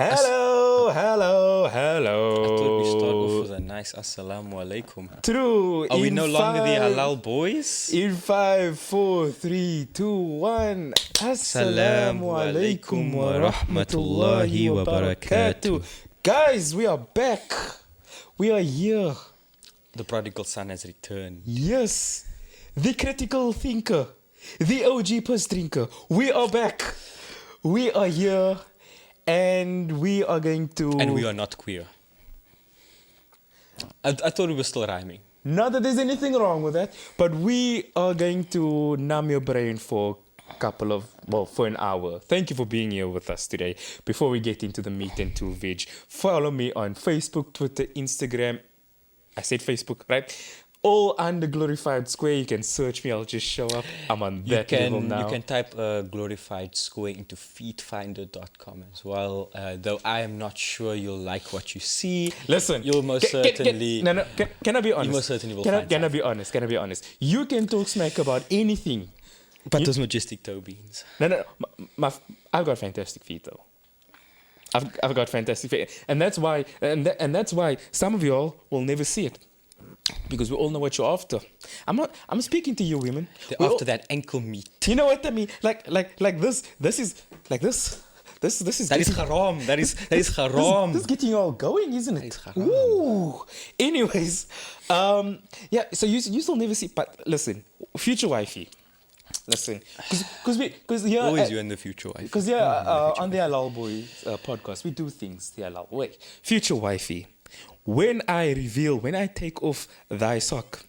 Hello, hello, I thought we start off hello. with a nice assalamu alaikum. True. Are we no longer the halal boys? In 5, 4, 3, 2, 1. Assalamu Assalamu alaikum alaikum wa wa rahmatullahi rahmatullahi wa wa barakatuh. barakatuh. Guys, we are back. We are here. The prodigal son has returned. Yes. The critical thinker. The OG piss drinker. We are back. We are here. And we are going to... And we are not queer. I thought we were still rhyming. Not that there's anything wrong with that, but we are going to numb your brain for for an hour. Thank you for being here with us today. Before we get into the meat and two veg, follow me on Facebook, Twitter, Instagram. I said Facebook, right? All under Glorified Square. You can search me. I'll just show up. I'm on that level now. You can type glorified square into feedfinder.com as well. Though I am not sure you'll like what you see. Listen, You'll most certainly... Can I be honest? You most certainly will Can I find be honest? Can I be honest? You can talk smack about anything. But those majestic toe beans. No. I've got fantastic feet though. I've got fantastic feet, and that's why that's why some of y'all will never see it, because we all know what you're after. I'm speaking to you, women. They're after that ankle meat. You know what I mean? Like this. This is like this. This is. That is haram. That is haram. This is getting you all going, isn't it? That is haram. Ooh. Anyways, yeah. So you still never see. But listen, future wifey. Listen, because yeah, Always you and the future wife. because on the Halal Boys podcast, we do things the Halal way. Future wifey, when I take off thy sock,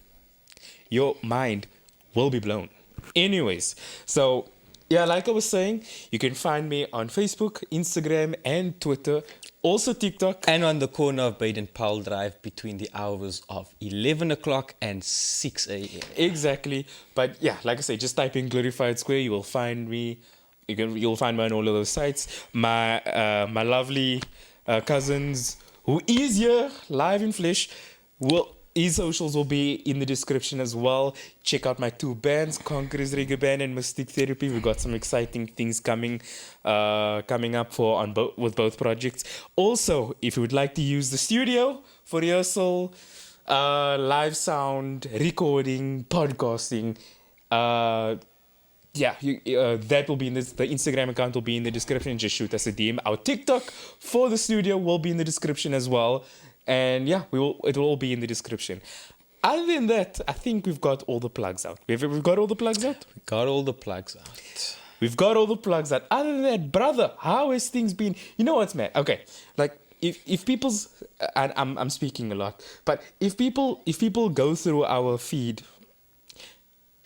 your mind will be blown. Anyways, so yeah, like I was saying, you can find me on Facebook, Instagram, and Twitter. Also TikTok. And on the corner of Baden Powell Drive between the hours of 11 o'clock and 6 a.m. Exactly. But yeah, like I say, just type in Glorified Square. You will find me. You'll find me on all of those sites. My lovely cousins who is here live in flesh. His socials will be in the description as well. Check out my two bands, Conquerors Reggae Band and Mystic Therapy. We've got some exciting things coming up with both projects. Also, if you would like to use the studio for rehearsal, live sound, recording, podcasting, that will be in this. The Instagram account will be in the description. Just shoot us a DM. Our TikTok for the studio will be in the description as well. And yeah, it will all be in the description. Other than that, I think we've got all the plugs out. We've got all the plugs out? We got all the plugs out. We've got all the plugs out. Other than that, brother, how has things been? You know what's mad? Okay, like if people's, and I'm speaking a lot, but if people go through our feed,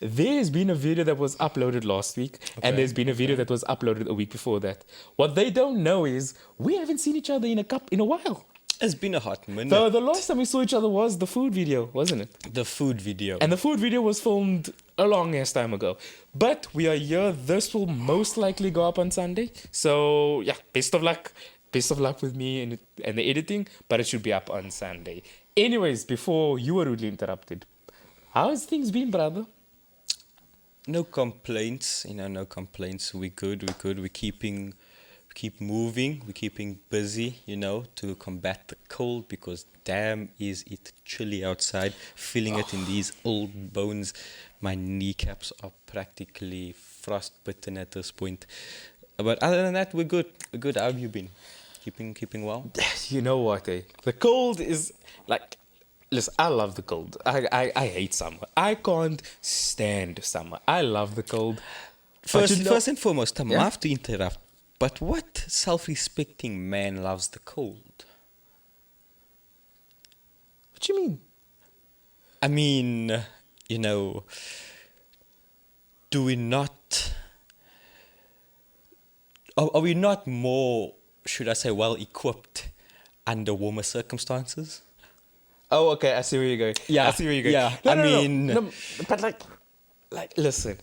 there's been a video that was uploaded last week, and there's been a video that was uploaded a week before that. What they don't know is we haven't seen each other in a while. It's been a hot minute. The last time we saw each other was the food video, wasn't it? The food video. And the food video was filmed a long ass time ago. But we are here. This will most likely go up on Sunday. So yeah, best of luck. Best of luck with me and the editing. But it should be up on Sunday. Anyways, before you were rudely interrupted, how has things been, brother? No complaints. No complaints. We're good. We keep moving, we're keeping busy, to combat the cold, because damn is it chilly outside. Feeling it in these old bones. My kneecaps are practically frostbitten at this point. But other than that, we're good. How have you been? Keeping well? You know what, eh? The cold is like... Listen, I love the cold. I hate summer. I can't stand summer. I love the cold. First and foremost, I have to interrupt. But what self-respecting man loves the cold? What do you mean? I mean, do we not... Are we not more, should I say, well-equipped under warmer circumstances? Oh, okay, I see where you're going. Yeah. I see where you're going. Yeah, No, but listen.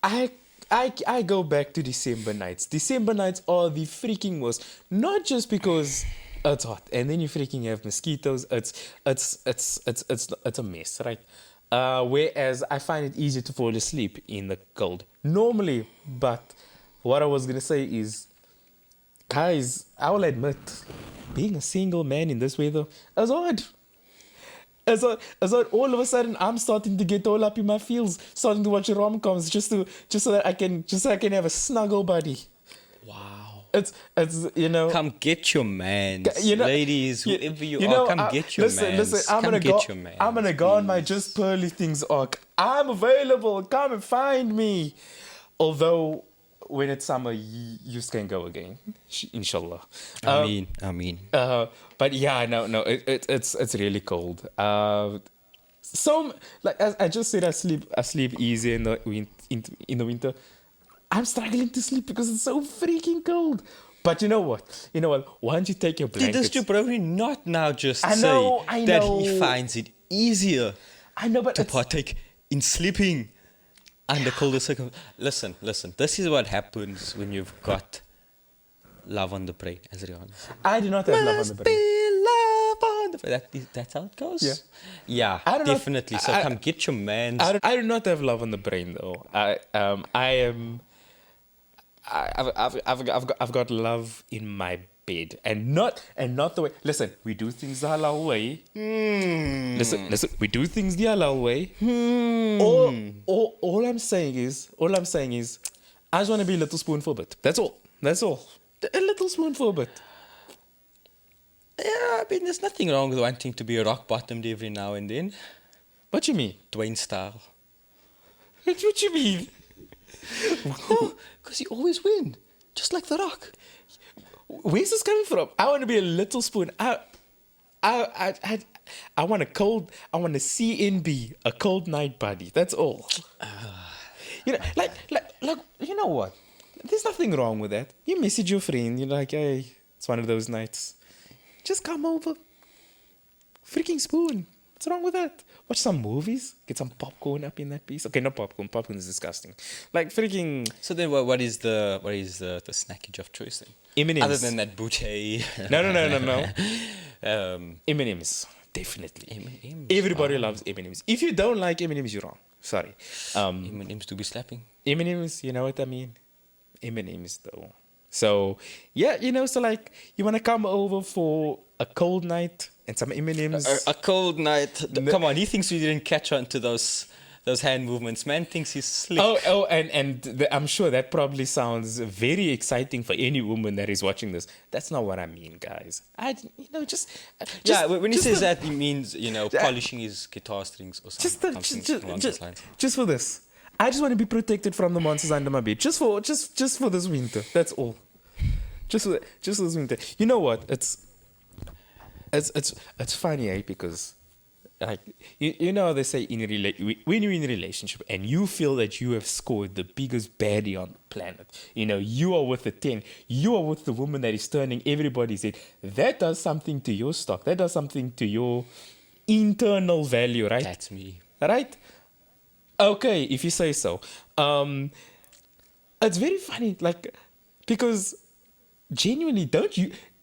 I go back to December nights. December nights are the freaking worst. Not just because it's hot and then you freaking have mosquitoes. It's a mess, right? Whereas I find it easier to fall asleep in the cold normally. But what I was gonna say is, guys, I will admit, being a single man in this weather is hard. It's odd. All of a sudden, I'm starting to get all up in my feels, starting to watch rom-coms just so that I can have a snuggle buddy. Wow. It's you know. Come get your man, You know, ladies, whoever you, you are. know, Come get your listen, man. listen. Come get your man. I'm gonna go on my Just Pearly Things arc. I'm available. Come and find me. Although, when it's summer, you just can go again. Inshallah. I mean. But yeah, no. It's really cold. So like I just said, I sleep easy in the winter. I'm struggling to sleep because it's so freaking cold. But you know what? Once you take your Did blankets, this jabroni not now just I say know. that he finds it easier I know, but to it's, partake in sleeping under colder circumstances? Listen. This is what happens when you've got love on the brain, as Rihanna said. I do not have love on the Must brain. be love on the brain. That's how it goes? Yeah. Yeah, I do not- definitely. So I- come get your man. I do not have love on the brain though. I've got love in my bed, and not the way. Listen, we do things the halal way. Listen, we do things the halal way. All I'm saying is, I just want to be a little spoon for a bit. That's all. A little spoon for a bit. Yeah, I mean, there's nothing wrong with wanting to be rock bottomed every now and then. What you mean? Dwayne style. What you mean? No, because you always win. Just like The Rock. Where's this coming from? I want to be a little spoon. I want a CNB, a cold night buddy. That's all. Like, you know what? There's nothing wrong with that. You message your friend, you're like, hey, it's one of those nights. Just come over. Freaking spoon. What's wrong with that? Watch some movies. Get some popcorn up in that piece. Okay, not popcorn. Popcorn is disgusting. Like freaking So then, what is the snackage of choice then? M&Ms. Other than that bouquet. No. Um, M&Ms. Definitely. M&Ms. Everybody loves M&Ms. If you don't like M&Ms, you're wrong. Sorry. M&Ms to be slapping. M&Ms, you know what I mean? M&Ms though. So, yeah, so like, you want to come over for a cold night and some M&Ms. A cold night. Come on, he thinks we didn't catch on to those hand movements. Man thinks he's slick. I'm sure that probably sounds very exciting for any woman that is watching this. That's not what I mean, guys. Yeah, when he says that, he means, polishing his guitar strings or something along those lines. Just for this. I just want to be protected from the monsters under my bed. Just for this winter. That's all. Just for this winter. You know what? It's funny, eh? Because like they say when you're in a relationship and you feel that you have scored the biggest baddie on the planet, you are with the 10, you are with the woman that is turning everybody's head. That does something to your stock. That does something to your internal value, right? That's me. Right? Okay, if you say so. It's very funny, like, because genuinely,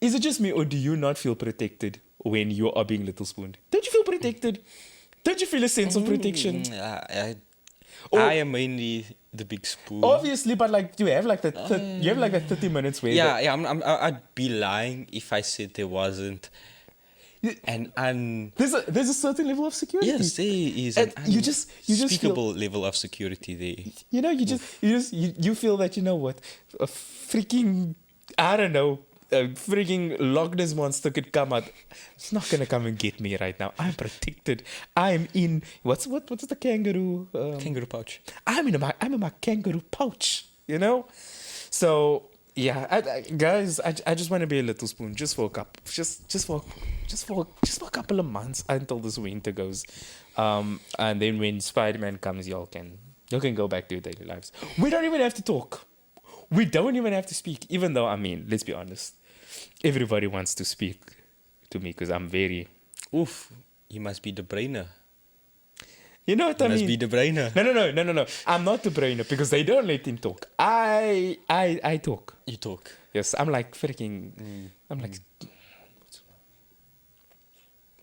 is it just me or do you not feel protected when you are being little spooned? Don't you feel protected? Don't you feel a sense of protection? I am mainly the big spoon. Obviously, but like you have like that 30 minutes where I'd be lying if I said there wasn't. And there's a certain level of security. Yes, there is an unspeakable level of security there. You feel that, a freaking, I don't know, a freaking Loch Ness monster could come out. It's not gonna come and get me right now. I'm protected. I'm in what's the kangaroo? Kangaroo pouch. I'm in my kangaroo pouch. So yeah, guys, I just want to be a little spoon just for a couple, just for a couple of months until this winter goes, and then when Spider-Man comes, y'all can go back to your daily lives. We don't even have to talk. We don't even have to speak. Even though, I mean, let's be honest, everybody wants to speak to me because I'm very. Oof, you must be the brainer. You know what I mean? Must be the brainer. No. I'm not the brainer because they don't let him talk. I talk. You talk. Yes, I'm like freaking. I'm like.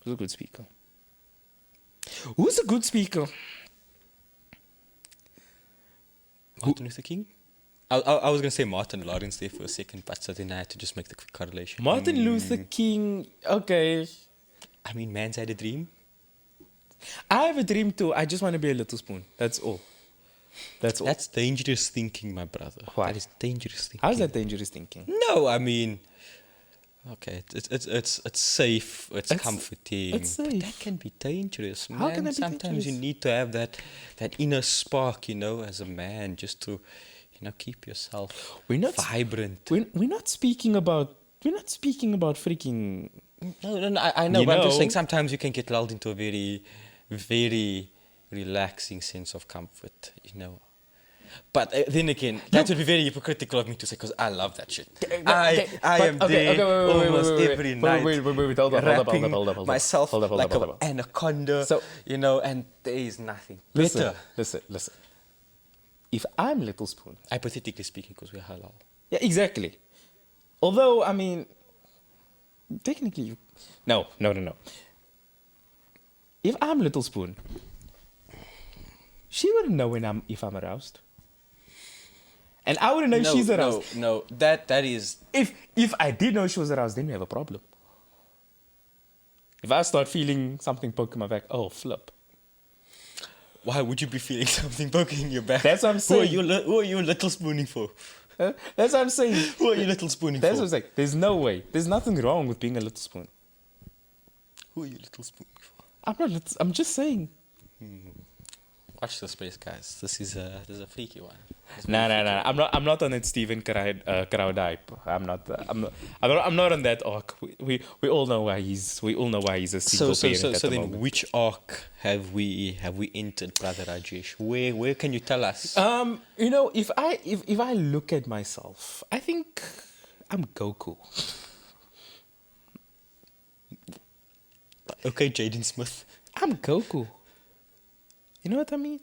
Who's a good speaker? Who's a good speaker? Martin Luther King? I was gonna say Martin Lawrence there for a second, but so then I had to just make the quick correlation. Martin Luther King. Okay. I mean, man's had a dream. I have a dream too. I just want to be a little spoon. That's all. That's all. That's dangerous thinking, my brother. Why? That is dangerous thinking. How's that dangerous thinking? No, I mean, okay, it's safe, it's comforting. it's But safe. that can be dangerous, man. How can that be Sometimes you dangerous? need to have that inner spark, as a man, just to, keep yourself vibrant. We're not speaking about freaking. No, I know, You but I'm just know- saying sometimes you can get lulled into a very, very relaxing sense of comfort, But then again, that would be very hypocritical of me to say because I love that shit. I am there almost every night. Wait, hold up, wrapping myself hold like up. an anaconda, So- and there is nothing Listen, better. listen. If I'm Little Spoon, Hypothetically speaking, because we're halal. yeah, exactly. Although, I mean, technically, no. If I'm Little Spoon, she wouldn't know if I'm aroused, and I wouldn't know if she's aroused. No, that is. If I did know she was aroused, then we have a problem. If I start feeling something poking my back, oh flip. Why would you be feeling something poking in your back? That's what I'm saying. Who are you little spooning for? That's what I'm saying. Who are you little spooning That's for? what I'm saying. There's no way. There's nothing wrong with being a little spoon. Who are you little spooning for? I'm not. I'm just saying. Watch the space, guys. This is a freaky one. No. I'm not on that Stephen crowd hype. I'm not on that arc. We all know why he's. We all know why he's a single parent at So the then, moment. which arc have we entered, brother Rajesh? Where can you tell us? If I look at myself, I think I'm Goku. Okay, Jaden Smith. I'm Goku. You know what I mean?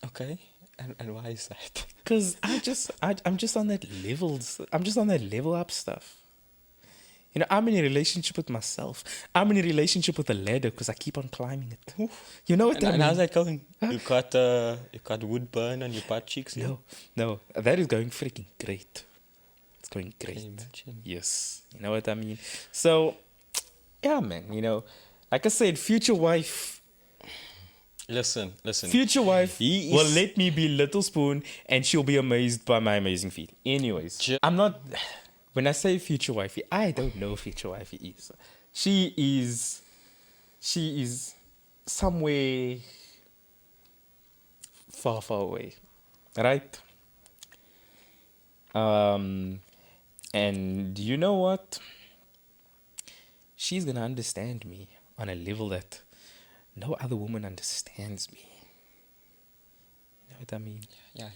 Okay, and why is that? Because I'm just on that levels. I'm just on that level up stuff. I'm in a relationship with myself. I'm in a relationship with a ladder because I keep on climbing it. You know what I mean? And how's that going? You got wood burn on your butt cheeks? No, that is going freaking great. It's going great. Can you imagine? Yes, you know what I mean. So, yeah, man. Like I said, future wife. Listen. Future wife He will is- let me be Little Spoon, and she'll be amazed by my amazing feet. Anyways, I'm not. When I say future wifey, I don't know who future wifey is. She is somewhere far, far away, right? And you know what? She's gonna understand me on a level that no other woman understands me. You know what I mean? Yeah,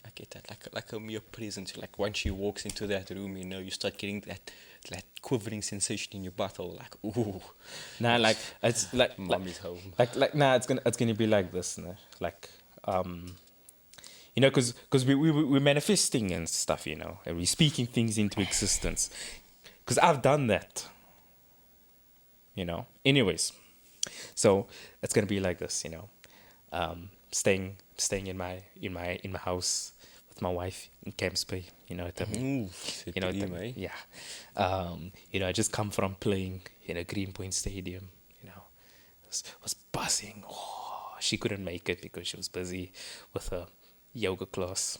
I get that. Like a mere presence. Like once she walks into that room, you start getting that quivering sensation in your butthole. Like, ooh, Nah, like it's like mommy's home. Nah, it's gonna be like this, nah? Like because we're manifesting and stuff, and we're speaking things into existence. Because I've done that. Anyways, so it's gonna be like this, staying in my house with my wife in Camps Bay. You know what I mean? Ooh, You know what I mean? Yeah. I just come from playing in a Greenpoint Stadium. Was buzzing. Oh, she couldn't make it because she was busy with her yoga class.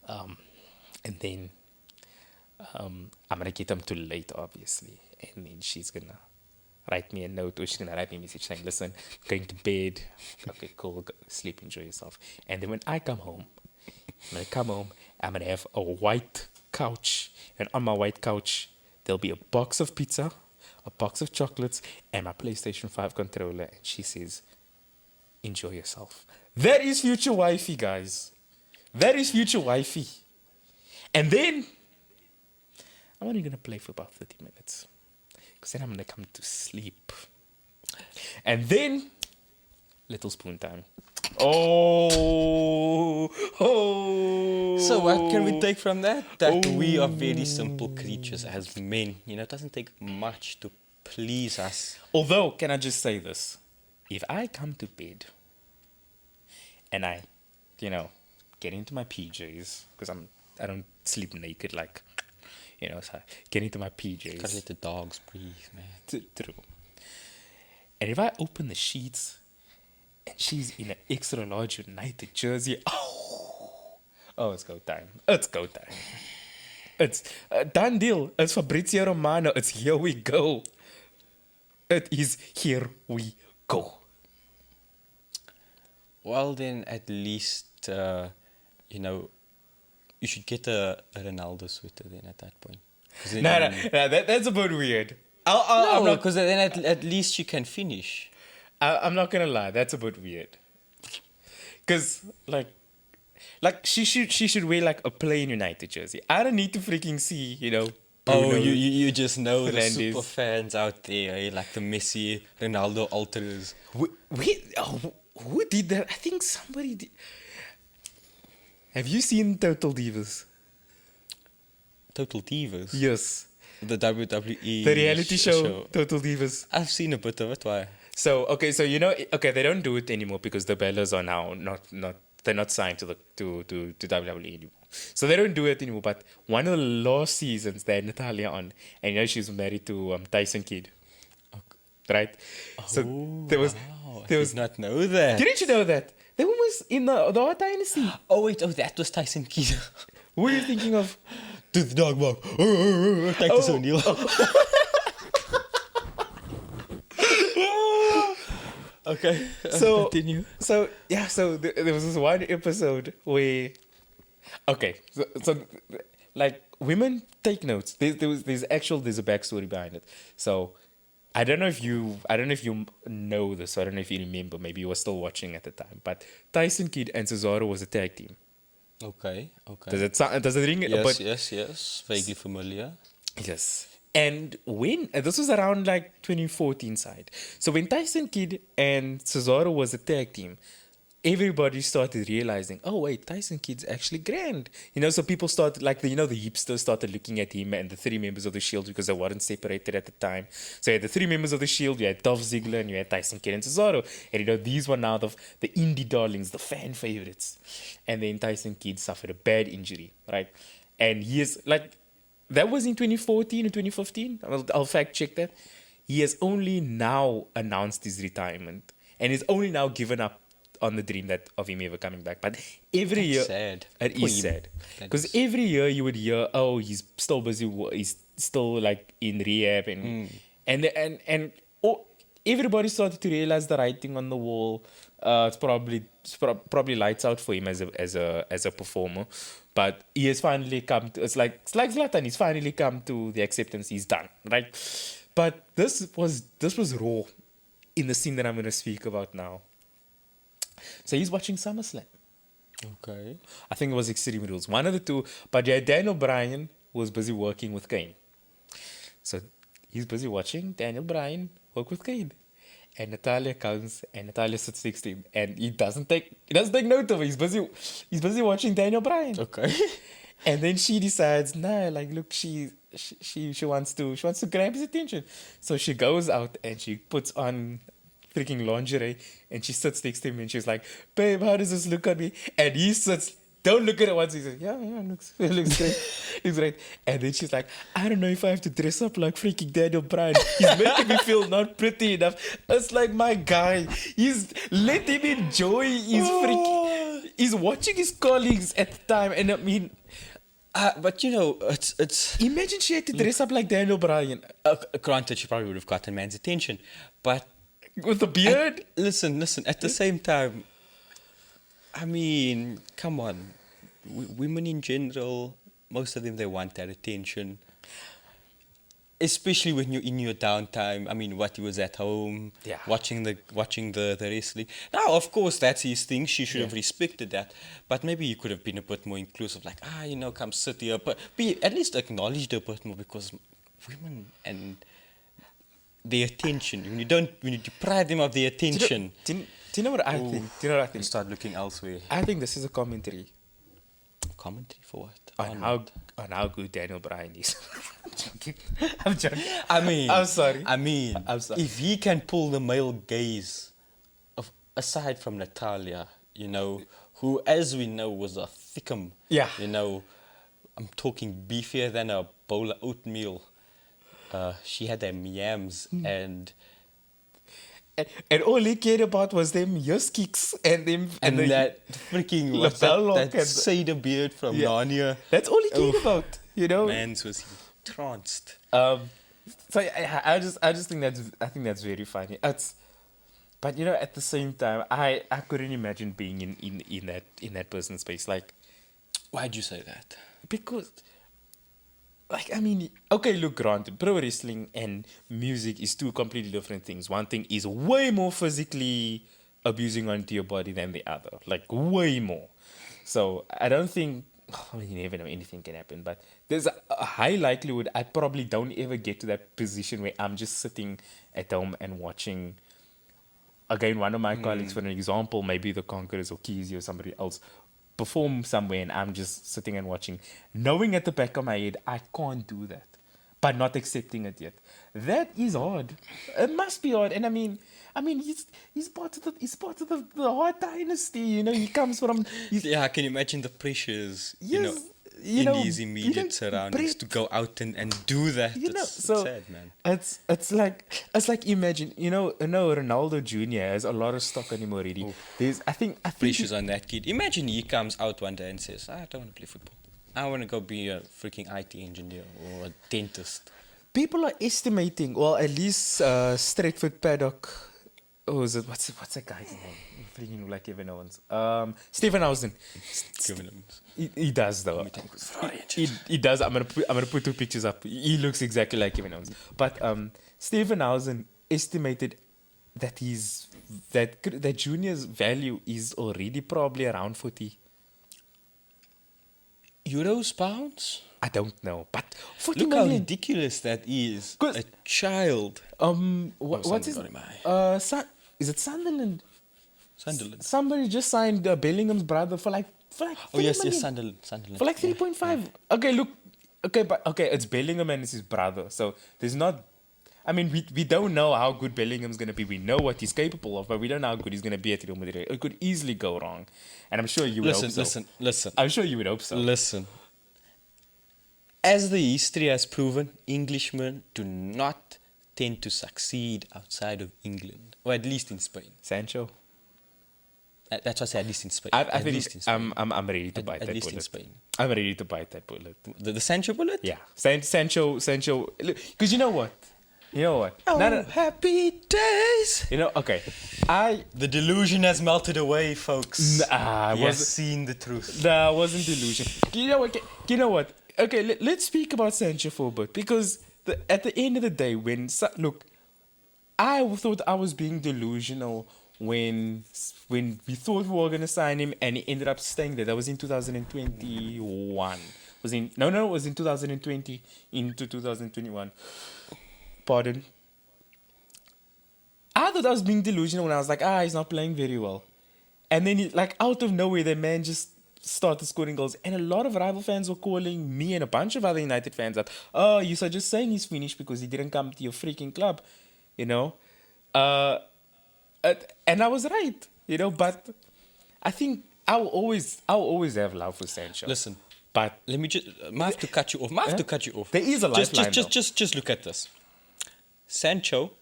And then I'm gonna get them too late, obviously, and then she's gonna write me a note, or she's gonna write me a message saying, "Listen, going to bed. Okay, cool. Go sleep, enjoy yourself." And then when I come home, I'm gonna have a white couch, and on my white couch there'll be a box of pizza, a box of chocolates, and my PlayStation 5 controller. And she says, "Enjoy yourself." That is future wifey, guys. That is future wifey. And then I'm only gonna play for about 30 minutes. Because then I'm gonna come to sleep. And then Little Spoon time. Oh. So what can we take from that? That we are very simple creatures as men. It doesn't take much to please us. Although, can I just say this? If I come to bed and I, get into my PJs, because I'm sleep naked like, so get into my PJs. Gotta let the dogs breathe, man. True. And if I open the sheets and she's in an extra large United jersey, it's go time. It's go time. It's done deal. It's Fabrizio Romano. It's here we go. It is here we go. Well, then at least, you should get a Ronaldo sweater then at that point. No, that's a bit weird. I'm not, because then at least you can finish. I'm not gonna lie, that's a bit weird. Cause like she should wear like a plain United jersey. I don't need to freaking see, Oh, you just know the Fernandes. super fans out there, like the Messi, Ronaldo ultras. Who did that? I think somebody did. Have you seen Total Divas? Total Divas? Yes. The WWE. The reality show, Total Divas. I've seen a bit of it. Why? So they don't do it anymore because the Bellas are now they're not signed to WWE anymore. So they don't do it anymore. But one of the last seasons they had Natalia on, and she's married to Tyson Kidd. Right? So there was I did not know that. Didn't you know that? The woman was in the Dynasty. Oh wait, that was Tyson Kidd. Who are you thinking of? To the dog walk. Titus O'Neil. Okay. So Continue. So there was this one episode where, so like women take notes. There's a backstory behind it. So I don't know if you know this. I don't know if you remember. Maybe you were still watching at the time. But Tyson Kidd and Cesaro was a tag team. Okay. Does it ring? Yes. Vaguely familiar. Yes. And when this was around like 2014 side. So when Tyson Kidd and Cesaro was a tag team, everybody started realizing, oh wait, Tyson Kidd's actually grand. So people started the hipsters started looking at him and the three members of the Shield because they weren't separated at the time. So you had the three members of the Shield, you had Dolph Ziggler and you had Tyson Kidd and Cesaro. And these were now the indie darlings, the fan favorites. And then Tyson Kidd suffered a bad injury, right? And he is like, that was in 2014 or 2015. I'll fact check that. He has only now announced his retirement and he's only now given up on the dream of him ever coming back. But every year, sad. It is sad because every year you would hear, oh, he's still busy, he's still like in rehab, and everybody started to realize the writing on the wall. It's probably lights out for him as a performer, but he has finally come to. It's like Zlatan. He's finally come to the acceptance. He's done, right? But this was raw in the scene that I'm going to speak about now. So he's watching SummerSlam. Okay. I think it was Extreme Rules. One of the two. But yeah, Daniel Bryan was busy working with Kane. So he's busy watching Daniel Bryan work with Kane. And Natalia comes and Natalia sits next to him. And he doesn't take note of it. He's busy watching Daniel Bryan. Okay. And then she decides, look, she wants to grab his attention. So she goes out and she puts on freaking lingerie and she sits next to him and she's like, babe, how does this look on me? And he sits, don't look at it once. He says, yeah, it looks great. Looks great. And then she's like, I don't know if I have to dress up like freaking Daniel Bryan. He's making me feel not pretty enough. It's like, my guy, let him enjoy his he's watching his colleagues at the time. And I mean, but it's imagine she had to dress up like Daniel Bryan. Granted, she probably would have gotten man's attention, but with the beard. Listen. At the same time, I mean, come on, women in general, most of them, they want that attention. Especially when you're in your downtime. I mean, he was at home, watching the wrestling. Now, of course, that's his thing. She should have respected that. But maybe you could have been a bit more inclusive, like, come sit here. But at least acknowledged a bit more, because women and their attention, when you deprive them of their attention. Do you know what I think? You start looking elsewhere. I think this is a commentary. Commentary for what? On how good Daniel Bryan is. I'm joking. I'm sorry. I'm sorry. If he can pull the male gaze, aside from Natalia, who, as we know, was a thickum. Yeah. I'm talking beefier than a bowl of oatmeal. She had them yams and And all he cared about was them yes kicks and them and the that freaking what's that, lapel lock that and cider beard from yeah. Narnia. That's all he cared Oof. about, you know. Mans was tranced. So I just think that's very funny. But you know, at the same time, I couldn't imagine being in that person's space, like, Why'd you say that? because, like, I mean, okay, look, granted, pro wrestling and music is two completely different things. One thing is way more physically abusing onto your body than the other, like way more. So I don't think, I mean, you never know, anything can happen, but there's a high likelihood I probably don't ever get to that position where I'm just sitting at home and watching. Again, one of my colleagues, for an example, maybe the Conquerors or Keezy or somebody else, perform somewhere and I'm just sitting and watching, knowing at the back of my head, I can't do that, but not accepting it yet. That is hard. It must be hard. And I mean, he's part of the hard dynasty. You know, he comes from. Yeah, I can imagine the pressures, Yes, in his immediate surroundings Brett, to go out and do that. you know, It's so sad, man. it's like imagine, Ronaldo Jr. has a lot of stock on him already. There's I think Pressures on that kid. Imagine he comes out one day and says, I don't want to play football. I want to go be a freaking IT engineer or a dentist. people are estimating, well, at least Stratford Paddock. Oh, is it what's that guy's name? Freaking like Kevin Owens. Stephen Housen. Given him. He does though. He does. I'm gonna put two pictures up. He looks exactly like Kevin Owens. But Stephen Housen estimated that that Junior's value is already probably around 40. Euros, pounds? I don't know, but 40 Look how million. ridiculous that is. 'Cause- A child. What's his? something got in Is it Sunderland? Sunderland. Somebody just signed Bellingham's brother for like Oh, 3 yes, million. Sunderland. Sunderland. For like 3.5. Okay, look. Okay, it's Bellingham and it's his brother. So there's not. I mean, we don't know how good Bellingham's going to be. We know what he's capable of, but we don't know how good he's going to be at Real Madrid. It could easily go wrong. And I'm sure you would hope so. Listen. I'm sure you would hope so. Listen. As the history has proven, Englishmen do not tend to succeed outside of England, or at least in Spain. Sancho? That's what I say, at least in Spain. I At least in think Spain. I'm ready to bite At that least in bullet. Spain. I'm ready to bite that bullet. The Sancho bullet? Yeah. Sancho. Because you know what? Oh, happy days. Okay. The delusion has melted away, folks. Nah, He has seen the truth. That wasn't delusion. You know what? Okay, let's speak about Sancho for a bit, because at the end of the day, look, I thought I was being delusional when we thought we were gonna sign him, and he ended up staying there. That was in 2021. It was in 2020 into 2021. Pardon. I thought I was being delusional when I was like, he's not playing very well. And then, out of nowhere, the man just started scoring goals. And a lot of rival fans were calling me and a bunch of other United fans that, you are just saying he's finished because he didn't come to your freaking club, and I was right, but I think I'll always have love for Sancho. Listen, but let me just. I have to cut you off. There is a lifeline, just look at this. Sancho,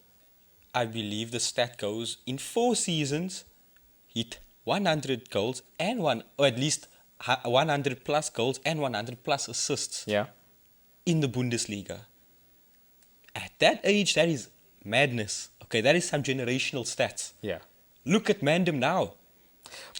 I believe the stat goes, in 4 seasons, hit 100 goals and or at least 100 plus goals and 100 plus assists. Yeah. In the Bundesliga. At that age, that is madness. Okay, that is some generational stats. Yeah. Look at Mandem now.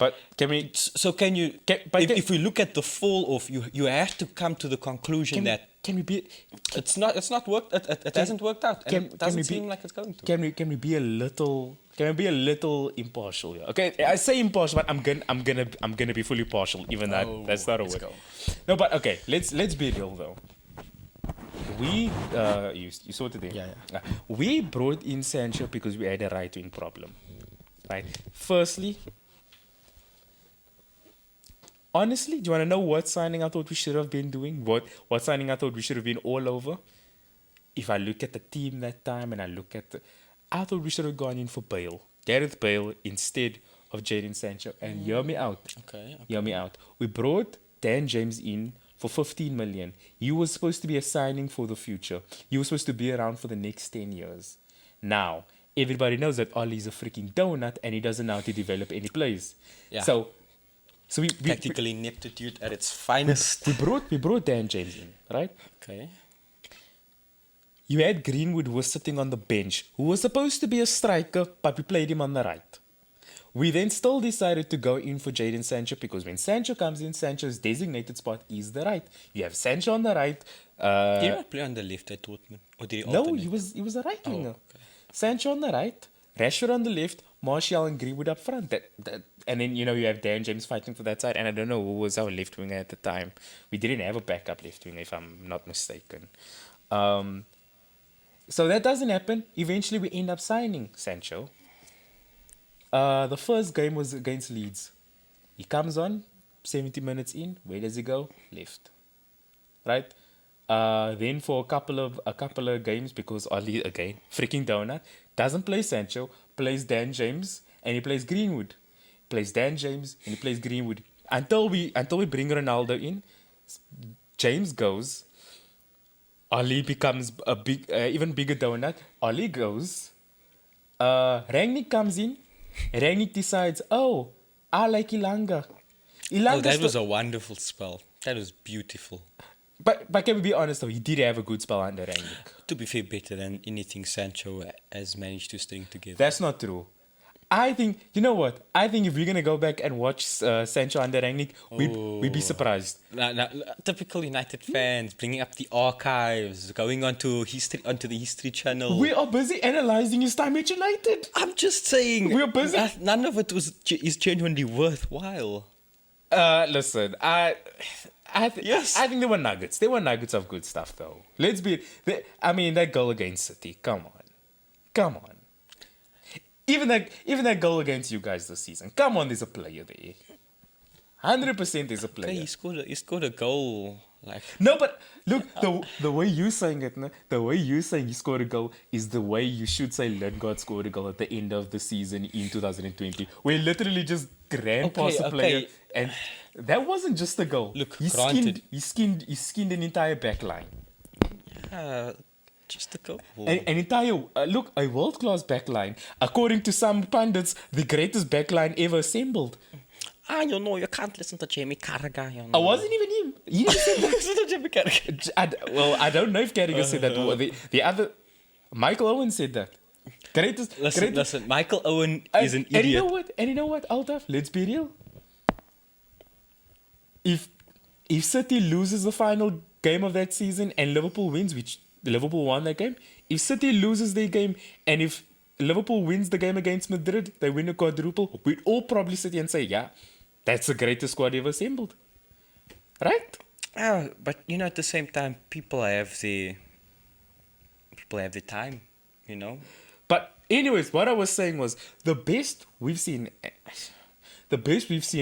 But can we? So can you? If we look at the fall off, you have to come to the conclusion that can we be? It's not worked. It hasn't worked out. And it doesn't seem like it's going to. Can we be a little? Can we be a little impartial here? Okay, I say impartial, but I'm gonna be fully partial. Even that's not a word. Go. No, but okay. Let's be real though. We you saw today. Yeah. We brought in Sancho because we had a right-wing problem, right? Firstly. Honestly, do you want to know what signing I thought we should have been doing? What signing I thought we should have been all over? If I look at the team that time and I thought we should have gone in for Bale. Gareth Bale instead of Jadon Sancho. And hear me out. Okay. Hear me out. We brought Dan James in for 15 million. He was supposed to be a signing for the future. He was supposed to be around for the next 10 years. Now, everybody knows that Ollie's a freaking donut and he doesn't know how to develop any plays. Yeah. So we Tactical ineptitude at its finest. we brought Dan James in, right? Okay. You had Greenwood who was sitting on the bench, who was supposed to be a striker, but we played him on the right. We then still decided to go in for Jadon Sancho because when Sancho comes in, Sancho's designated spot is the right. You have Sancho on the right. Did he not play on the left at Dortmund? Or did he No, alternate? he was a right winger. okay. Sancho on the right, Rashford on the left, Martial and Greenwood up front. And then, you have Dan James fighting for that side. And I don't know who was our left winger at the time. We didn't have a backup left winger, if I'm not mistaken. So that doesn't happen. Eventually, we end up signing Sancho. The first game was against Leeds. He comes on, 70 minutes in. Where does he go? Left. Right? Then for a couple of games, because Oli again, freaking donut, doesn't play Sancho, plays Dan James, and he plays Greenwood. Plays Dan James and he plays Greenwood. Until we bring Ronaldo in, James goes. Oli becomes a even bigger donut. Oli goes. Rangnick comes in. Rangnick decides, I like Ilanga. That was a wonderful spell. That was beautiful. But can we be honest though, he did have a good spell under Rangnick. To be fair, better than anything Sancho has managed to string together. That's not true. I think, you know what? I think if we're going to go back and watch Sancho under Rangnick, we'd be surprised. Now, typical United fans bringing up the archives, going onto the History Channel. We are busy analysing his time at United. I'm just saying. We're busy. None of it is genuinely worthwhile. Listen, I think there were nuggets. There were nuggets of good stuff, though. That goal against City. Come on. Even that goal against you guys this season. Come on, there's a player there. 100% there's a player. Okay, he scored a goal. No, but look, the way you're saying it, the way you're saying he scored a goal is the way you should say Lingard scored a goal at the end of the season in 2020. We literally just ran past the player, and that wasn't just a goal. Look, he granted. skinned an entire back line. Just a goal. An entire, a world-class back line. According to some pundits, the greatest back line ever assembled. You can't listen to Jamie Carragher. It wasn't even him. He didn't say that. Listen to Jamie Carragher. I don't know if Carragher said that. The other, Michael Owen said that. Listen, Michael Owen is an idiot. And you know what, Altaf? Let's be real. If City loses the final game of that season and Liverpool wins, which Liverpool won that game, if City loses their game and if Liverpool wins the game against Madrid, they win a quadruple, we'd all probably sit here and say, yeah, that's the greatest squad ever assembled. Right? But at the same time, people have the time, But anyways, what I was saying was the best we've seen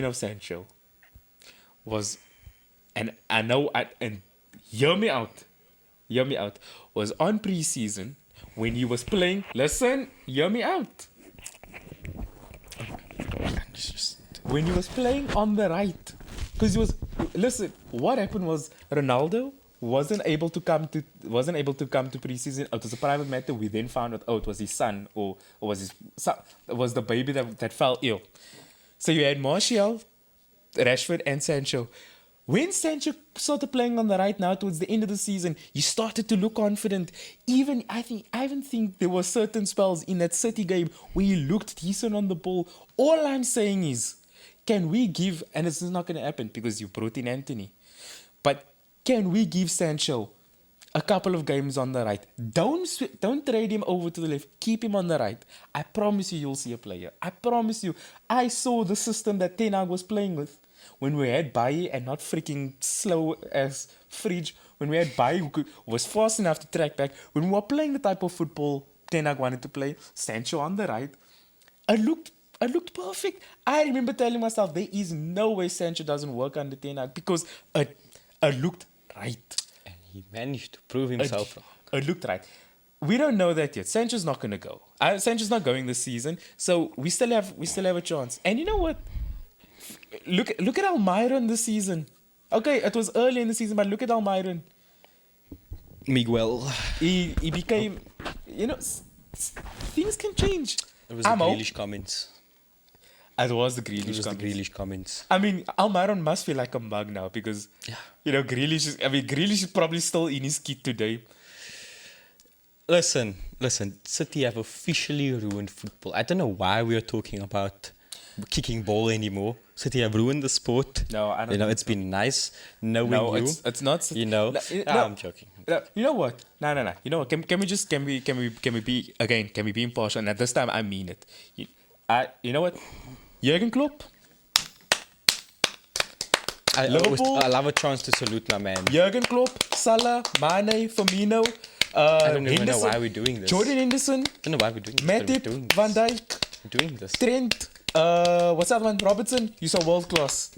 of Sancho was, and hear me out, was on pre-season when he was playing. Listen, hear me out. When he was playing on the right, because what happened was Ronaldo wasn't able to come to pre-season. It was a private matter. We then found out, it was his son, or was his son, it was the baby that fell ill. So you had Martial, Rashford, and Sancho. When Sancho started playing on the right now towards the end of the season, he started to look confident. I even think there were certain spells in that City game where he looked decent on the ball. All I'm saying is, can we give, and this is not going to happen because you brought in Anthony, but can we give Sancho a couple of games on the right? Don't trade him over to the left. Keep him on the right. I promise you'll see a player. I promise you. I saw the system that Ten Hag was playing with. When we had Bailly and not freaking slow as Fridge, when we had Bailly who was fast enough to track back, when we were playing the type of football Ten Hag wanted to play, Sancho on the right, it looked perfect. I remember telling myself, there is no way Sancho doesn't work under Ten Hag because it looked right. And he managed to prove himself wrong. It looked right. We don't know that yet. Sancho's not going to go. Sancho's not going this season, so we still have a chance. And you know what? Look at Almiron this season. Okay, it was early in the season, but look at Almiron. Miguel. He became, things can change. It was the Amo. Grealish comments. It was the It Grealish was the comments. Grealish comments. I mean, Almiron must feel like a mug now because, Grealish is probably still in his kit today. Listen. City have officially ruined football. I don't know why we are talking about kicking ball anymore. City have ruined the sport. No, I don't think It's been nice knowing No, you. it's not. No, I'm joking. You know what? No. You know what? Can we be impartial? And at this time, I mean it. You know what? Jurgen Klopp. Liverpool. I'll have a chance to salute my man. Jurgen Klopp, Salah, Mane, Firmino. I don't even know Henderson, why we're doing this. Jordan Henderson, I don't know why we're doing this. but we're Matip, doing this. Van Dijk, We're doing this. Trent. What's that one? Robertson. You saw world class.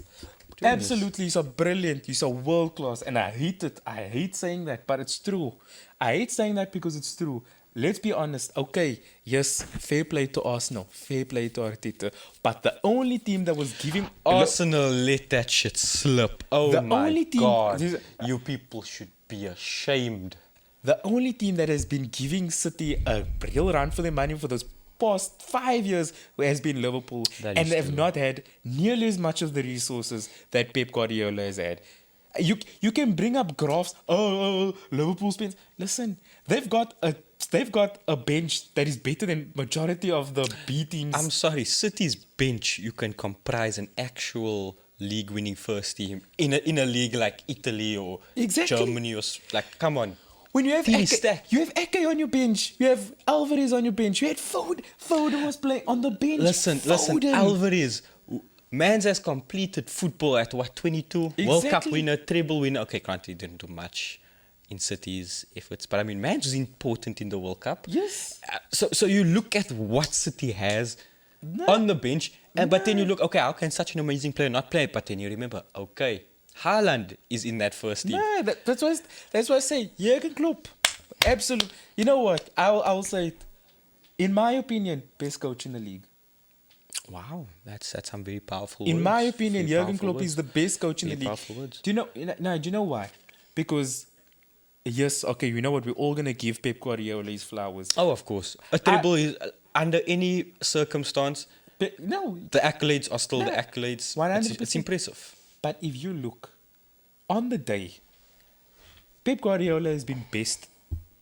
doing Absolutely, you saw brilliant. You saw world class, and I hate it. I hate saying that, but it's true. I hate saying that because it's true. Let's be honest. Okay, yes, fair play to Arsenal, fair play to Arteta, but the only team that was giving Arsenal let that shit slip. Oh The my only team- god. You people should be ashamed. The only team that has been giving City a real run for their money for those past 5 years has been Liverpool. That And is they have true. not had nearly as much of the resources that Pep Guardiola has had. You can bring up graphs. Liverpool spends. Listen, they've got a bench that is better than majority of the B teams. I'm sorry, City's bench you can comprise an actual league-winning first team in a league like Italy or Exactly. Germany or come on. When you have Team Ake, stacked. you have Ake on your bench. You have Alvarez on your bench. You had Foden. Foden was playing on the bench. Listen, Foden. Alvarez. Mans has completed football at what, 22? World Cup Exactly. winner, treble winner. Okay, granted, he didn't do much in City's efforts, but I mean, Mans was important in the World Cup. Yes. So you look at what City has on the bench, but then you look, okay, how can such an amazing player not play? But then you remember, okay, Haaland is in that first team. No, that's why I say Jurgen Klopp. Absolutely. You know what? I'll say it. In my opinion, best coach in the league. Wow, that's some very powerful In words. my opinion, Very Jurgen powerful Klopp words. is the best coach in the Very league. powerful words. Do you know why? Because yes, okay, you know what? We're all gonna give Pep Guardiola his flowers. Oh, of course. A treble is, under any circumstance, But no, the accolades are still the No, accolades. 100%. It's impressive. but if you look on the day, Pep Guardiola has been best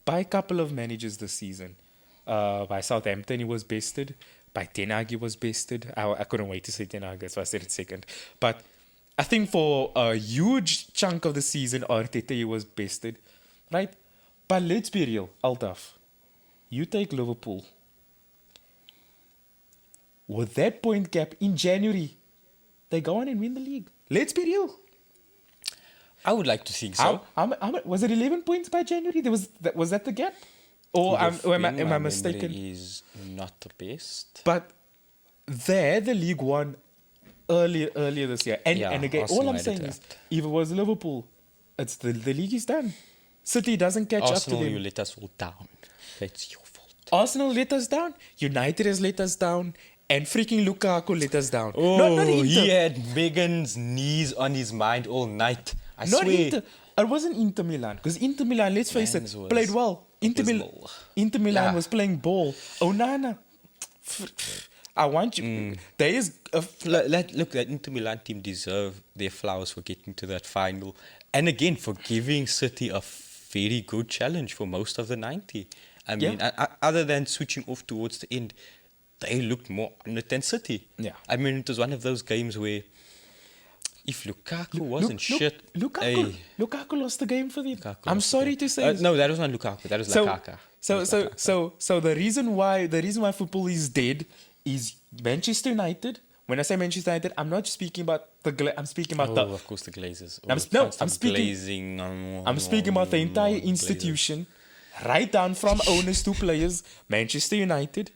by a couple of managers this season. By Southampton, he was bested. By Ten Hag, he was bested. I couldn't wait to say Ten Hag, that's why I said it second. But I think for a huge chunk of the season, Arteta, he was bested, right? But let's be real, Altaf. You take Liverpool. With that point gap in January, they go on and win the league. Let's be real. I would like to think so. How was it 11 points by January? Was that the gap? Or Would am have been, I my mistaken? memory is not the best. But there, the league won earlier this year. And, Yeah, and again, Arsenal all I'm had it saying up. is, if it was Liverpool, it's the league is done. City doesn't catch Arsenal, up to you them. let us all down. That's your fault. Arsenal let us down. United has let us down. And freaking Lukaku let us down. Oh, Not Inter. he had Megan's knees on his mind all night. I Not swear. Inter. It wasn't Inter Milan. Because Inter Milan, let's face Mans it, was played well. abysmal. Inter Milan Yeah. was playing ball. Onana. I want you. There is a Look, that Inter Milan team deserve their flowers for getting to that final. And again, for giving City a very good challenge for most of the 90. I mean, other than switching off towards the end, they looked more on it than City. Yeah. I mean, it was one of those games where if Lukaku wasn't shit... Lukaku lost the game for them. Lukaku I'm lost the sorry game. to say. No, that was not Lukaku. That was Lakaka. So the reason why football is dead is Manchester United. When I say Manchester United, I'm not speaking about I'm speaking about Oh, of course, the Glazers. I'm speaking- I'm speaking about the entire institution, right down from owners to players. Manchester United.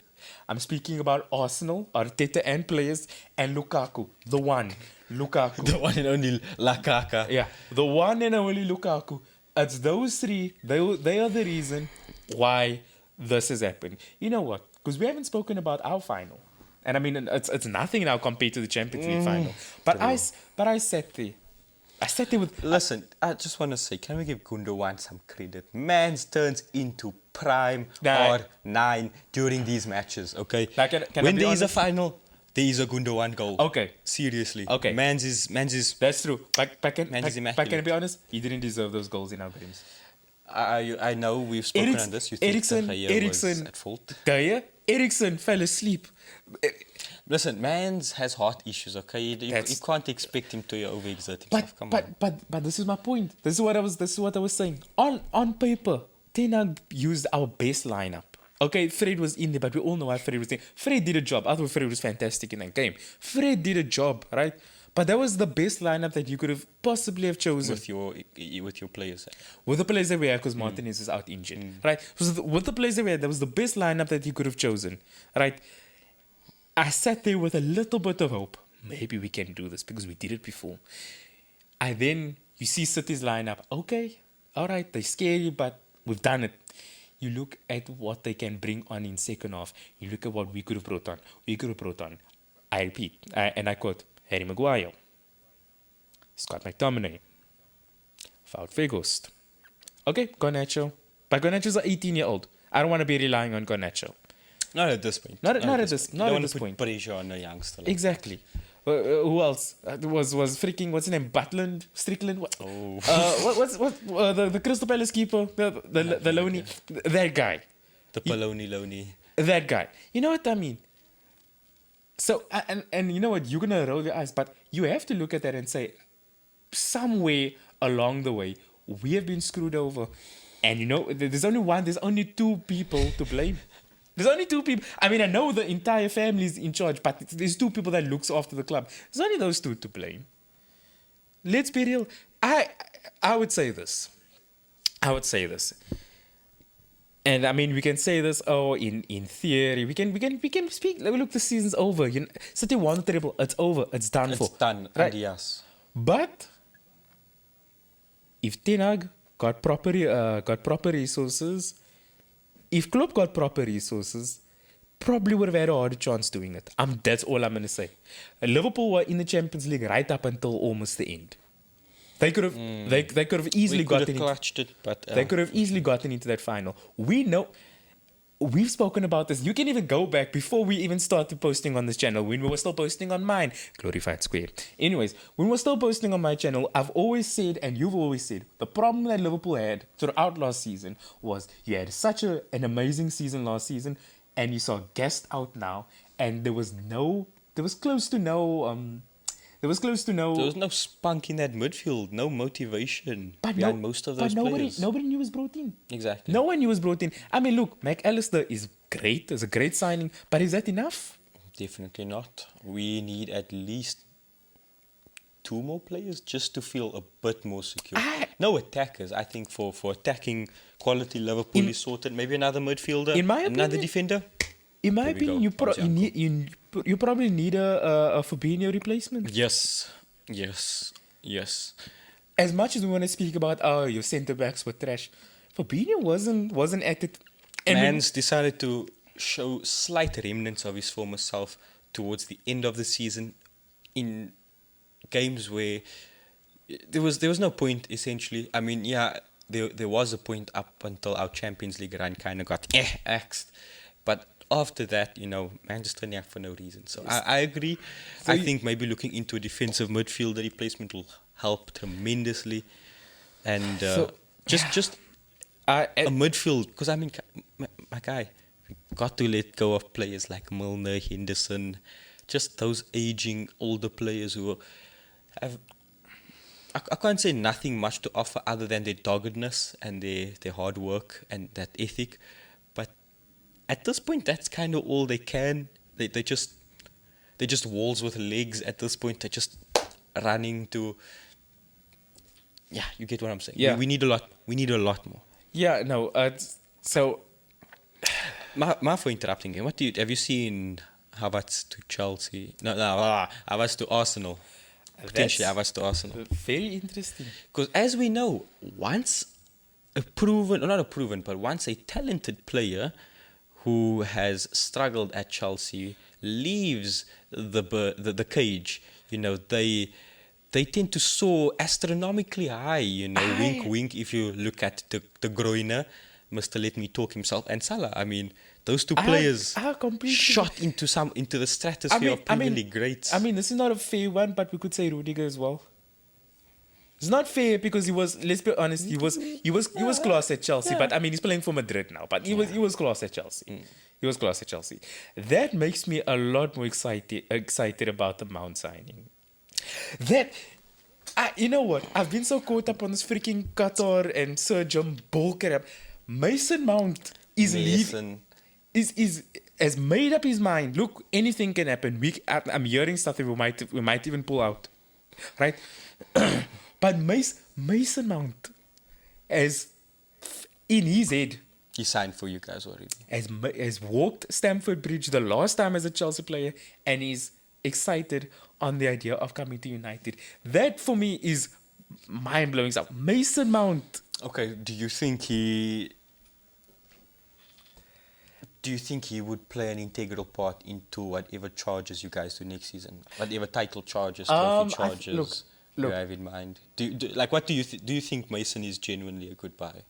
I'm speaking about Arsenal, Arteta and players, and Lukaku, the one. Lukaku. The one and only Lakaka. Yeah, the one and only Lukaku. It's those three. They are the reason why this has happened. You know what? Because we haven't spoken about our final, and I mean it's nothing now compared to the Champions League final. But I sat there, I sat there with. Listen, I just want to say, can we give Gundogan some credit? Man's turns into prime Nah. R9 during these matches, okay? Now, can I when be there is a honest? final, there is a Gundogan goal. Okay. Seriously. Okay. Man's is That's true. But can Man is I immaculate. be honest? He didn't deserve those goals in our games. I know we've spoken on this. You think Eriksen, De Gea was Eriksen, at fault? De Gea, Eriksen fell asleep. Listen, Mans has heart issues, okay? You That's- can't expect him to overexert himself. But Come on. but this is my point. This is what I was saying. On paper, Ten Hag used our best lineup. Okay, Fred was in there, but we all know why Fred was in. Fred did a job. I thought Fred was fantastic in that game. Fred did a job, right? But that was the best lineup that you could have possibly have chosen with your players. with the players that we had, because Martinez is out injured, right? So with the players that we had, that was the best lineup that you could have chosen, right? I sat there with a little bit of hope. Maybe we can do this because we did it before. You see City's lineup. Okay, all right, they're scary, but we've done it. You look at what they can bring on in second half. You look at what we could have brought on. I repeat, and I quote, Harry Maguire, Scott McTominay, Wout Weghorst. Okay, Garnacho. But Garnacho's an 18-year-old. I don't want to be relying on Garnacho. Not at this point. Not at this You don't want this to put point. pressure on a youngster. Exactly. Who else? Was freaking, what's his name? Butland? Strickland? What? Oh. The Crystal Palace keeper? The Loney? That guy. The Poloni. That guy. You know what I mean? So, and you know what? You're going to roll your eyes, but you have to look at that and say, somewhere along the way, we have been screwed over. And you know, there's only two people to blame. There's only two people. I mean, I know the entire family is in charge, but there's two people that looks after the club. There's only those two to blame. Let's be real. I would say this. And I mean, we can say this. Oh, in theory, we can speak. Look, the season's over. City won the treble. It's over. It's done for. It's done. Right? Adios. But if Ten Hag got proper resources, if Klopp got proper resources, probably would have had a harder chance doing it. That's all I'm going to say. Liverpool were in the Champions League right up until almost the end. They could have they could have easily gotten clutched it, but they could have easily gotten into that final. We know. We've spoken about this. You can even go back before we even started posting on this channel, when we were still posting on mine, Glorified Square. Anyways, when we're still posting on my channel, I've always said, and you've always said, the problem that Liverpool had throughout last season was you had such an amazing season last season, and you saw Guest out now, and there was close to no there was no spunk in that midfield, no motivation behind most of those players. Nobody knew was brought in. Exactly. No one knew was brought in. I mean, look, McAllister is great. It's a great signing. But is that enough? Definitely not. We need at least two more players just to feel a bit more secure. No attackers. I think for attacking quality, Liverpool is sorted. Maybe another midfielder, in my another opinion, defender. In my There we opinion, go. you probably need a Fabinho replacement. Yes. As much as we want to speak about your centre backs were trash, Fabinho wasn't at it. And Mans decided to show slight remnants of his former self towards the end of the season in games where there was no point, essentially. I mean, yeah, there was a point up until our Champions League run kind of got axed, but after that, man just turning up for no reason. So I agree. I think maybe looking into a defensive midfielder replacement will help tremendously, and just a midfield, because I mean, my guy, we got to let go of players like Milner, Henderson, just those aging older players who have. I can't say nothing much to offer other than their doggedness and their hard work and that ethic, but at this point, that's kind of all they can. They're just walls with legs at this point. They're just running to. Yeah, you get what I'm saying. Yeah. We need a lot. We need a lot more. Yeah, no. So, Ma for interrupting you. Have you seen Havertz to Chelsea? No, Havertz to Arsenal. Potentially Havertz to Arsenal. Very interesting. Because as we know, once once a talented player who has struggled at Chelsea leaves the cage, they tend to soar astronomically high, you know, wink, wink, if you look at the groiner, Mr. Let Me Talk himself, and Salah. I mean, those two players I completely shot into the stratosphere of Premier League greats. I mean, this is not a fair one, but we could say Rudiger as well. It's not fair because he was. Let's be honest. He was class at Chelsea, but I mean, he's playing for Madrid now. But he was class at Chelsea. He was class at Chelsea. That makes me a lot more excited about the Mount signing. You know what? I've been so caught up on this freaking Qatar and Sir John bullcrap. Mason Mount is leaving. Is has made up his mind. Look, anything can happen. I'm hearing stuff that we might even pull out, right? But Mason Mount, as in his head, He signed for you guys already. has walked Stamford Bridge the last time as a Chelsea player, and is excited on the idea of coming to United. That for me is mind blowing stuff. Mason Mount. Okay, do you think he would play an integral part into whatever charges you guys do next season? Whatever title charges, trophy charges you have in mind? What do you do you think Mason is genuinely a good buy?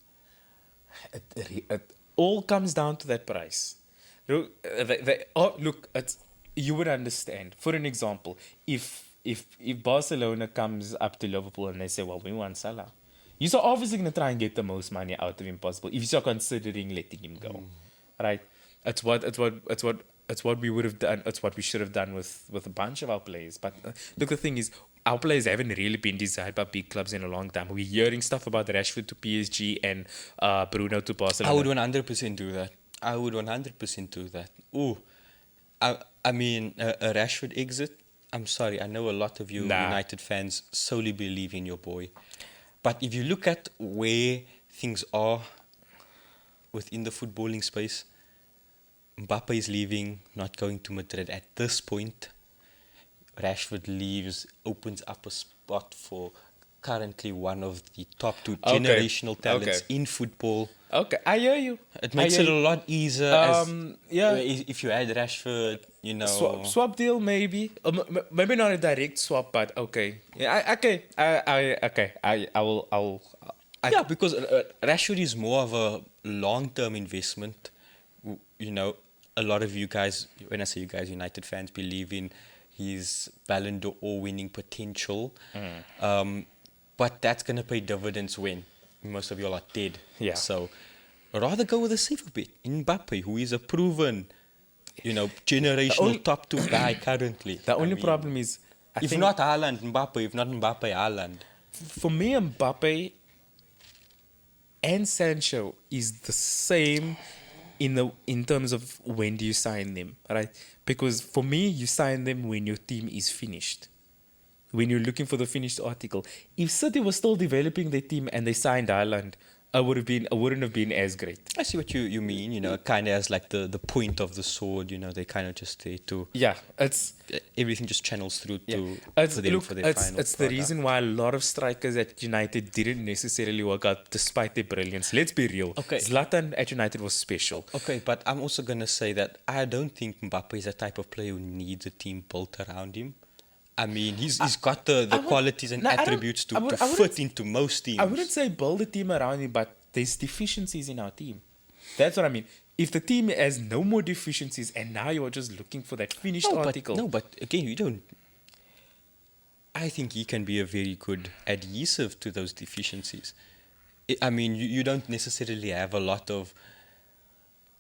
It all comes down to that price. Look, you would understand. For an example, if Barcelona comes up to Liverpool and they say, well, we want Salah, you're obviously going to try and get the most money out of him possible if you're considering letting him go. Right? It's what we would have done. It's what we should have done with a bunch of our players. But look, the thing is, our players haven't really been desired by big clubs in a long time. We're hearing stuff about Rashford to PSG and Bruno to Barcelona. I would 100% do that. I would 100% do that. Ooh, I mean, a Rashford exit. I'm sorry, I know a lot of you United fans solely believe in your boy. But if you look at where things are within the footballing space, Mbappe is leaving, not going to Madrid at this point. Rashford leaves, opens up a spot for currently one of the top two generational talents in football. Okay, I hear you. It makes it a lot easier if you add Rashford, you know. Swap deal maybe. Maybe not a direct swap, but okay. Yeah, I will. Because Rashford is more of a long-term investment. You know, a lot of you guys, when I say you guys, United fans, believe in his Ballon d'Or winning potential. But that's going to pay dividends when most of you all are dead. Yeah. So rather go with a safer bet in Mbappe, who is a proven, generational top two guy currently. The only problem is, if not Haaland, Mbappe. If not Mbappe, Haaland. For me, Mbappe and Sancho is the same in terms of when do you sign them, right? Because for me, you sign them when your team is finished. When you're looking for the finished article. If City was still developing their team and they signed Ireland, I wouldn't have been as great. I see what you mean, kind of as like the point of the sword, they kind of just stay to... Yeah, it's... Everything just channels through to for their final It's the reason why a lot of strikers at United didn't necessarily work out despite their brilliance. Let's be real. Okay. Zlatan at United was special. Okay, but I'm also going to say that I don't think Mbappe is a type of player who needs a team built around him. I mean, he's got the qualities and attributes to fit into most teams. I wouldn't say build a team around him, but there's deficiencies in our team. That's what I mean. If the team has no more deficiencies and now you're just looking for that finished article. But again, you don't... I think he can be a very good adhesive to those deficiencies. I mean, you don't necessarily have a lot of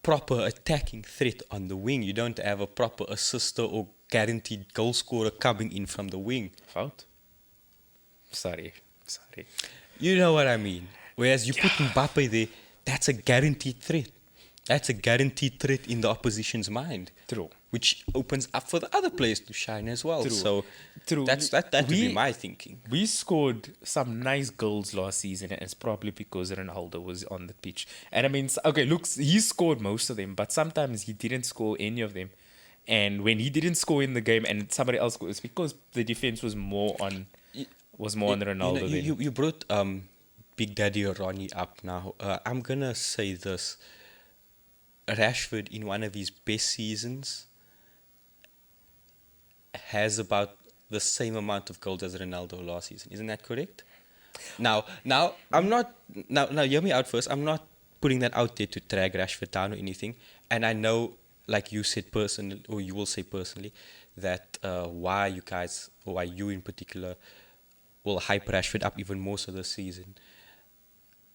proper attacking threat on the wing. You don't have a proper assister or guaranteed goal scorer coming in from the wing. Fout? Sorry. You know what I mean. Whereas you put Mbappe there, that's a guaranteed threat. That's a guaranteed threat in the opposition's mind. True. Which opens up for the other players to shine as well. True. So True. that would be my thinking. We scored some nice goals last season, and it's probably because Ronaldo was on the pitch. And I mean, okay, look, he scored most of them, but sometimes he didn't score any of them. And when he didn't score in the game and somebody else scored, it's because the defense was more on Ronaldo. You brought Big Daddy Ronnie up now. I'm gonna say this: Rashford, in one of his best seasons, has about the same amount of goals as Ronaldo last season. Isn't that correct? Now, I'm not. Now, hear me out first. I'm not putting that out there to drag Rashford down or anything. And I know, like you said personally, or you will say personally, that why you guys, or why you in particular, will hype Rashford up even more so this season,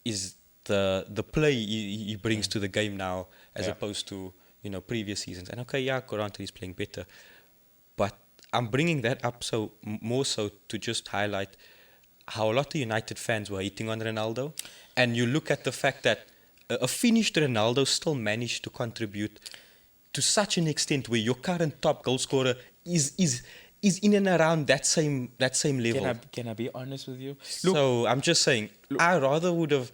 is the play he brings to the game now, as opposed to previous seasons. And okay, yeah, granted he's playing better, but I'm bringing that up more so to just highlight how a lot of United fans were hating on Ronaldo, and you look at the fact that a finished Ronaldo still managed to contribute to such an extent where your current top goal scorer is in and around that same level. Can I be honest with you? Look, so I'm just saying, I rather would have,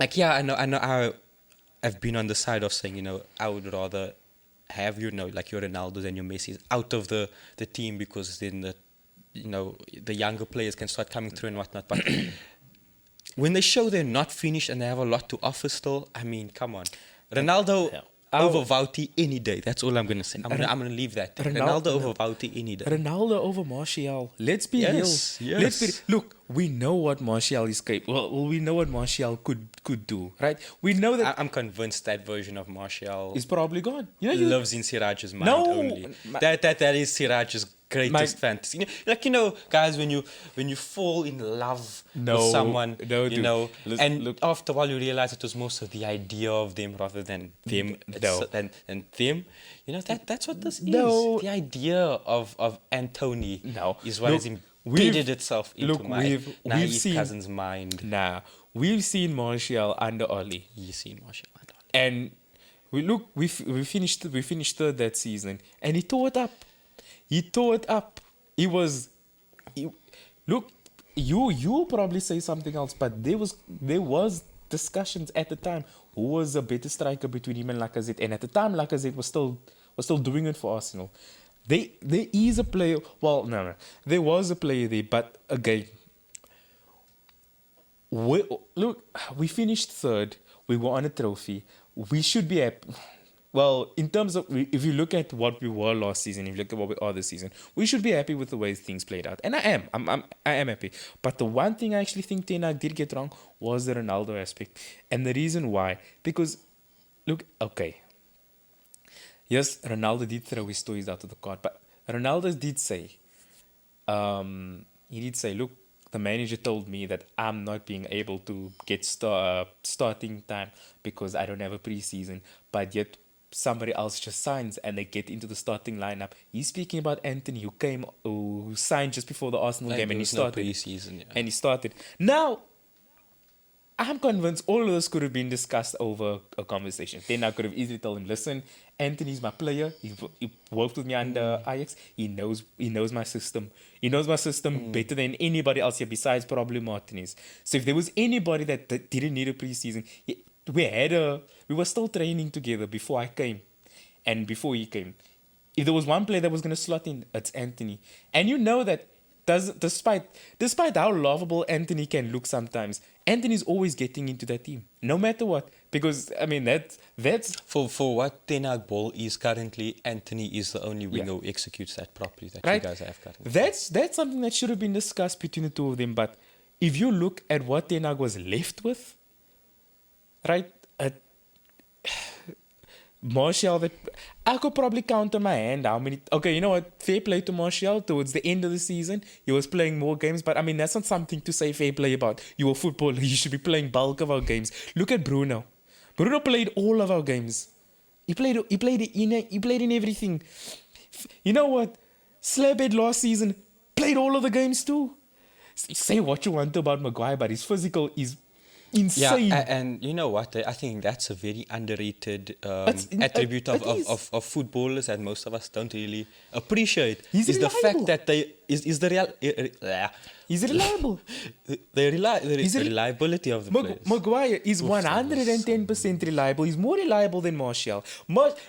I know I've been on the side of saying, I would rather have like your Ronaldos and your Messis out of the team, because then the younger players can start coming through and whatnot. But when they show they're not finished and they have a lot to offer still, I mean, come on. Ronaldo over Vouty any day. That's all I'm going to say. I'm going to leave that. Ronaldo over Vouty any day. Ronaldo over Martial. Let's be real. Yes. Look, we know what Martial is capable. Well, we know what Martial could do, right? We know that. I'm convinced that version of Martial is probably gone. Lives in Siraj's mind only. That is Siraj's greatest fantasy. Guys, when you fall in love with someone, look, after a while you realize it was more so the idea of them rather than them. And them. That's what this is. The idea of Anthony is what has embedded itself into my naive cousin's mind. We've seen Martial under Oli. You've seen Martial under Oli. And we finished third that season, and he tore it up. Look, you probably say something else, but there was discussions at the time who was a better striker between him and Lacazette, and at the time Lacazette was still doing it for Arsenal. There is a player. Well, no, there was a player there, but again, we finished third. We won a trophy. We should be happy. Well, in terms of, if you look at what we were last season, if you look at what we are this season, we should be happy with the way things played out. And I am happy. But the one thing I actually think Ten Hag did get wrong was the Ronaldo aspect. And the reason why, because, look, okay. Yes, Ronaldo did throw his toys out of the cart, but Ronaldo did say, look, the manager told me that I'm not being able to get starting time because I don't have a preseason, but yet somebody else just signs and they get into the starting lineup. He's speaking about Anthony, who signed just before the Arsenal game, and he started. No preseason, and he started. Now, I'm convinced all of this could have been discussed over a conversation. Then I could have easily told him, listen, Anthony's my player. He worked with me under Ajax. He knows my system. He knows my system better than anybody else here besides probably Martinez. So if there was anybody that didn't need a preseason, we were still training together before I came and before he came. If there was one player that was going to slot in, it's Anthony. And you know that despite how lovable Anthony can look sometimes, Anthony's always getting into that team, no matter what. Because, I mean, that's... For what Ten Hag ball is currently, Anthony is the only winger who executes that properly that you guys have currently. That's something that should have been discussed between the two of them. But if you look at what Ten Hag was left with, right, Martial, that I could probably count on my hand how many. Okay, you know what? Fair play to Martial. Towards the end of the season, he was playing more games. But I mean, that's not something to say fair play about. You're a footballer. You should be playing bulk of our games. Look at Bruno. Bruno played all of our games. He played in everything. You know what? Slabhead last season played all of the games too. Say what you want about Maguire, but his physical is insane. Yeah, and you know what? I think that's a very underrated attribute of footballers that most of us don't really appreciate. He's reliable. The fact that he's reliable. The reliability of the players. Maguire is 110% reliable. He's more reliable than Martial.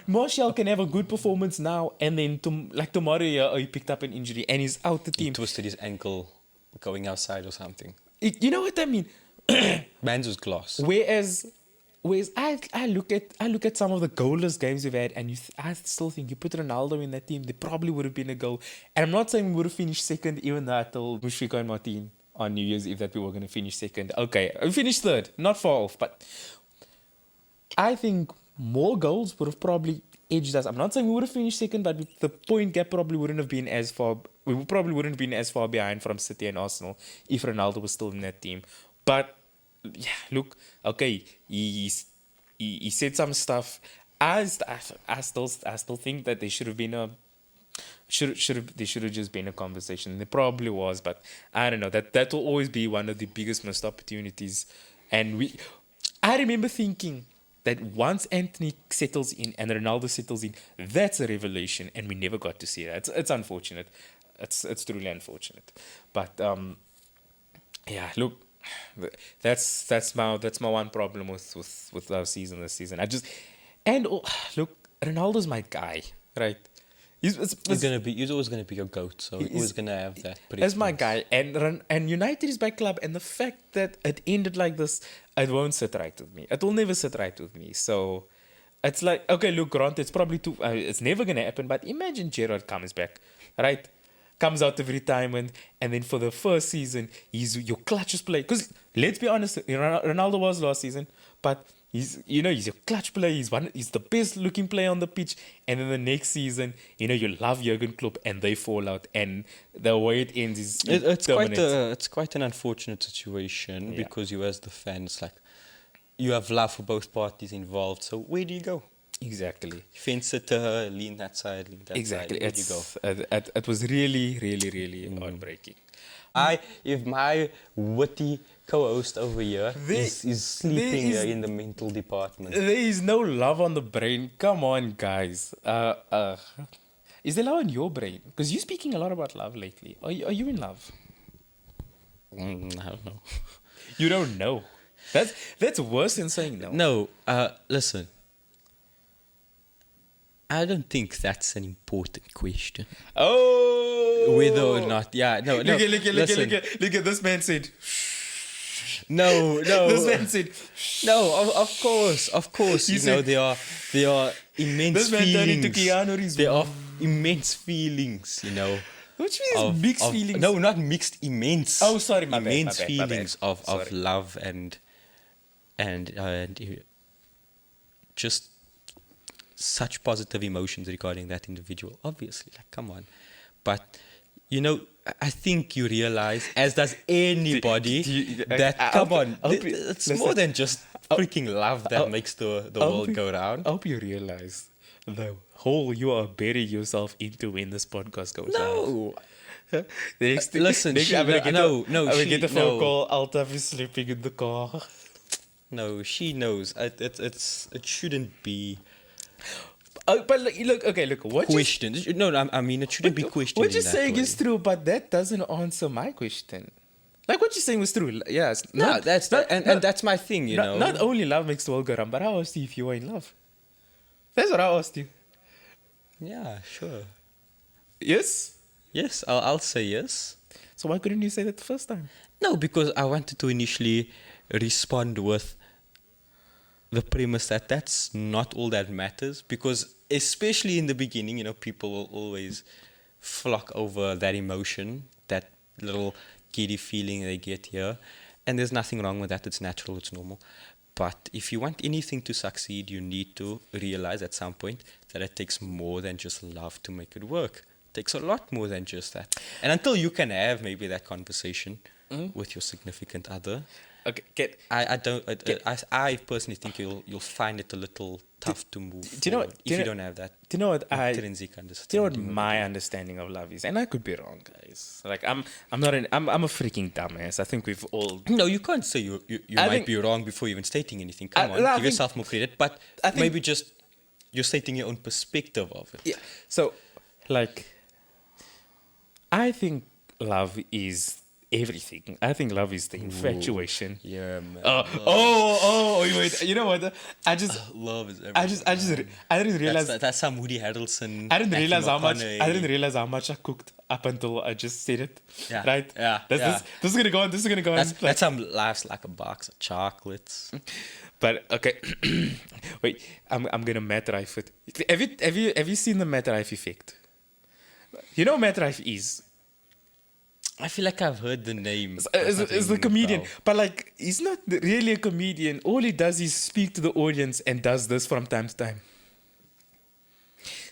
Martial can have a good performance now, and then tomorrow he picked up an injury and he's out the team. He twisted his ankle going outside or something. You know what I mean? Man's was glass. Whereas whereas I look at some of the goalless games we've had, and I still think you put Ronaldo in that team, there probably would have been a goal. And I'm not saying we would have finished second, even though I told Mushfiq and Martin on New Year's Eve that we were going to finish second. Okay, we finished third, not far off, but I think more goals would have probably edged us. I'm not saying we would have finished second, but the point gap probably wouldn't have been as far. We probably wouldn't have been as far behind from City and Arsenal if Ronaldo was still in that team. But yeah, look, okay, he said some stuff. I still think that there should have been a there should have just been a conversation. There probably was, but I don't know. That will always be one of the biggest missed opportunities. And I remember thinking that once Anthony settles in and Ronaldo settles in, that's a revelation, and we never got to see that. It's unfortunate. It's truly unfortunate. But yeah, look, that's my one problem with our season this season. Look, Ronaldo's my guy, right? He's always gonna be your goat, so he's always gonna have that. That's my guy, and United is my club, and the fact that it ended like this, it won't sit right with me. It will never sit right with me. So it's like, okay, look, Grant, it's probably too. It's never gonna happen. But imagine Gerrard comes back, right? Comes out of retirement, and then for the first season, he's your clutchest player. Because let's be honest, Ronaldo was last season, but he's your clutch player. He's the best looking player on the pitch. And then the next season, you love Jurgen Klopp, and they fall out, and the way it ends is it's quite an unfortunate situation because you as the fans, like, you have love for both parties involved. So where do you go? Exactly. Fence it, lean that side, lean that exactly. side. Where do you go? It was really, really, really heartbreaking. If my witty co-host over here is sleeping here in the mental department. There is no love on the brain. Come on, guys. Is there love on your brain? Because you're speaking a lot about love lately. Are you in love? I don't know. You don't know. That's worse than saying no. No, listen. I don't think that's an important question. Oh! Whether or not, no. Look at this man said. No. This man said. No, of course. There are immense this man feelings. turned into Keanu Reeves. There are immense feelings, Which means mixed feelings. No, not mixed, immense. Oh, sorry, my immense bad. feelings of love and just such positive emotions regarding that individual. Obviously, like, come on. But I think you realize, as does anybody, it's more than just freaking love that makes the world go round. I hope you realize the hole you are burying yourself into when this podcast goes out. No. Listen, I'm gonna get a phone call. Altaf is sleeping in the car. No, she knows. It shouldn't be. But look. What questioned? I mean, it shouldn't be questioned. What you're saying is true, but that doesn't answer my question. Like, what you're saying was true. Yes. That's my thing. Not only love makes the world go round, but I asked you if you were in love. That's what I asked you. Yeah, sure. Yes. Yes, I'll say yes. So why couldn't you say that the first time? No, because I wanted to initially respond with the premise that that's not all that matters, because especially in the beginning, people will always flock over that emotion, that little giddy feeling they get here, and there's nothing wrong with that. It's natural, it's normal. But if you want anything to succeed, you need to realize at some point that it takes more than just love to make it work. It takes a lot more than just that. And until you can have maybe that conversation with your significant other, okay, I personally think you'll find it a little tough to move forward if you don't have that. Do you know what intrinsic understanding? Do you know what my understanding of love is? And I could be wrong, guys. Like, I'm a freaking dumbass. I think we've all. No, you can't say you might be wrong before even stating anything. Come on, give yourself more credit. But maybe just you're stating your own perspective of it. Yeah. So, like, I think love is everything. I think love is the infatuation. Yeah, man. Wait. You know what? Love is everything. I didn't realize that's some Woody Harrelson. I didn't realize how much I cooked up until I just said it. Yeah. Right? Yeah. This is gonna go on. That's some Life's Like a Box of Chocolates. But okay, wait. I'm gonna Matt Rife it. Have you seen the Matt Rife effect? You know what Matt Rife is. I feel like I've heard the name. Is the comedian, but like he's not really a comedian. All he does is speak to the audience and does this from time to time.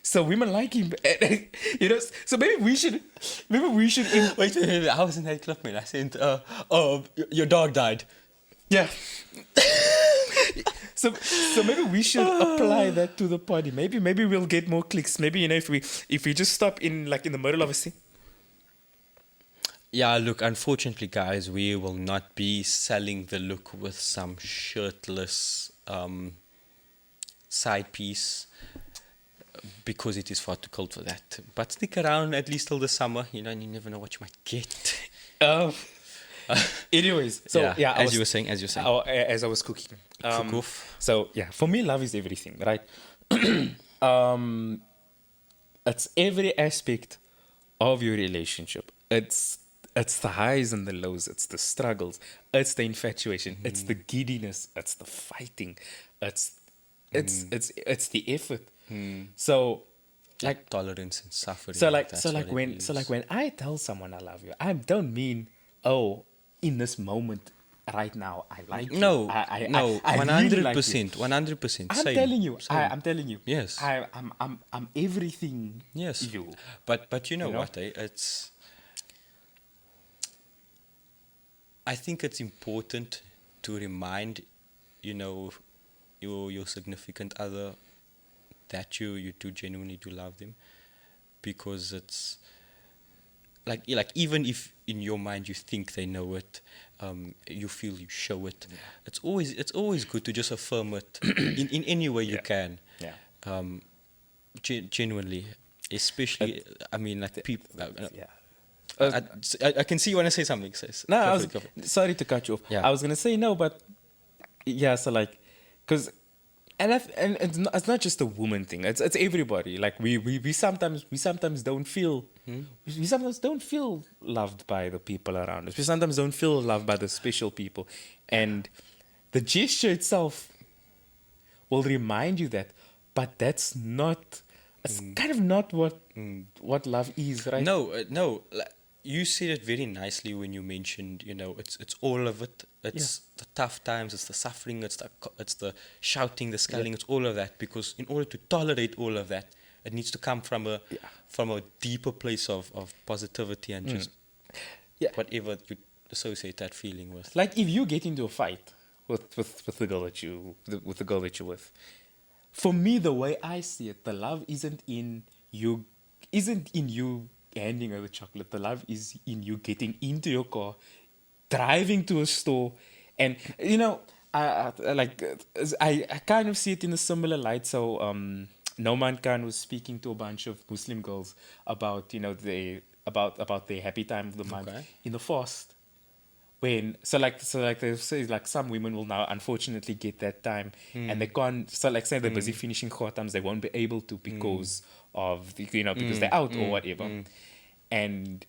So women like him, you know. So maybe we should, Wait, I was in that club, man. I said, oh, your dog died. yeah. So maybe we should apply that to the party. Maybe we'll get more clicks. Maybe, you know, if we just stop in the middle of a scene. Yeah, look, unfortunately, guys, we will not be selling the look with some shirtless side piece because it is far too cold for that. But stick around at least till the summer, you know, and you never know what you might get. Anyways, so yeah, as you were saying. as I was cooking. Cook off. So yeah, for me, love is everything, right? It's every aspect of your relationship. It's the highs and the lows. It's the struggles. It's the infatuation. It's the giddiness. It's the fighting. It's the effort. So like tolerance and suffering. so like that's so like what it when is. so like when I tell someone I love you, I don't mean, oh, in this moment right now I like you. No, I no, I really like you. 100%. I'm Same, telling you. same. I'm telling you. Yes. I'm everything. Yes. You. But you know, You know? what? It's. I think it's important to remind, you know, your significant other that you do genuinely do love them, because it's like even if in your mind you think they know it, you feel you show it. Yeah. It's always good to just affirm it in any way you Yeah. can. Yeah. Genuinely, especially I mean like people. Yeah. I can see you want to say something. Sis. No, Go for it. sorry to cut you off. Yeah. I was gonna say no, but yeah. So like, because and it's not just a woman thing. It's everybody. Like we sometimes don't feel we sometimes don't feel loved by the people around us. We sometimes don't feel loved by the special people, and the gesture itself will remind you that. But that's not. It's kind of not what love is, right? No. You said it very nicely when you mentioned, you know, it's all of it. It's the tough times, it's the suffering, it's the shouting, the sculling, it's all of that. Because in order to tolerate all of that, it needs to come from a deeper place of positivity and just whatever you associate that feeling with. Like if you get into a fight with the girl that you're with, for me the way I see it, the love isn't in you handing her the chocolate. The love is in you getting into your car, driving to a store, and you know, I kind of see it in a similar light. So Noman Khan was speaking to a bunch of Muslim girls about, you know, about their happy time of the month in the fast. So they say like some women will now unfortunately get that time and they can't. So like say they're busy finishing khatams, they won't be able to because of because they're out or whatever. And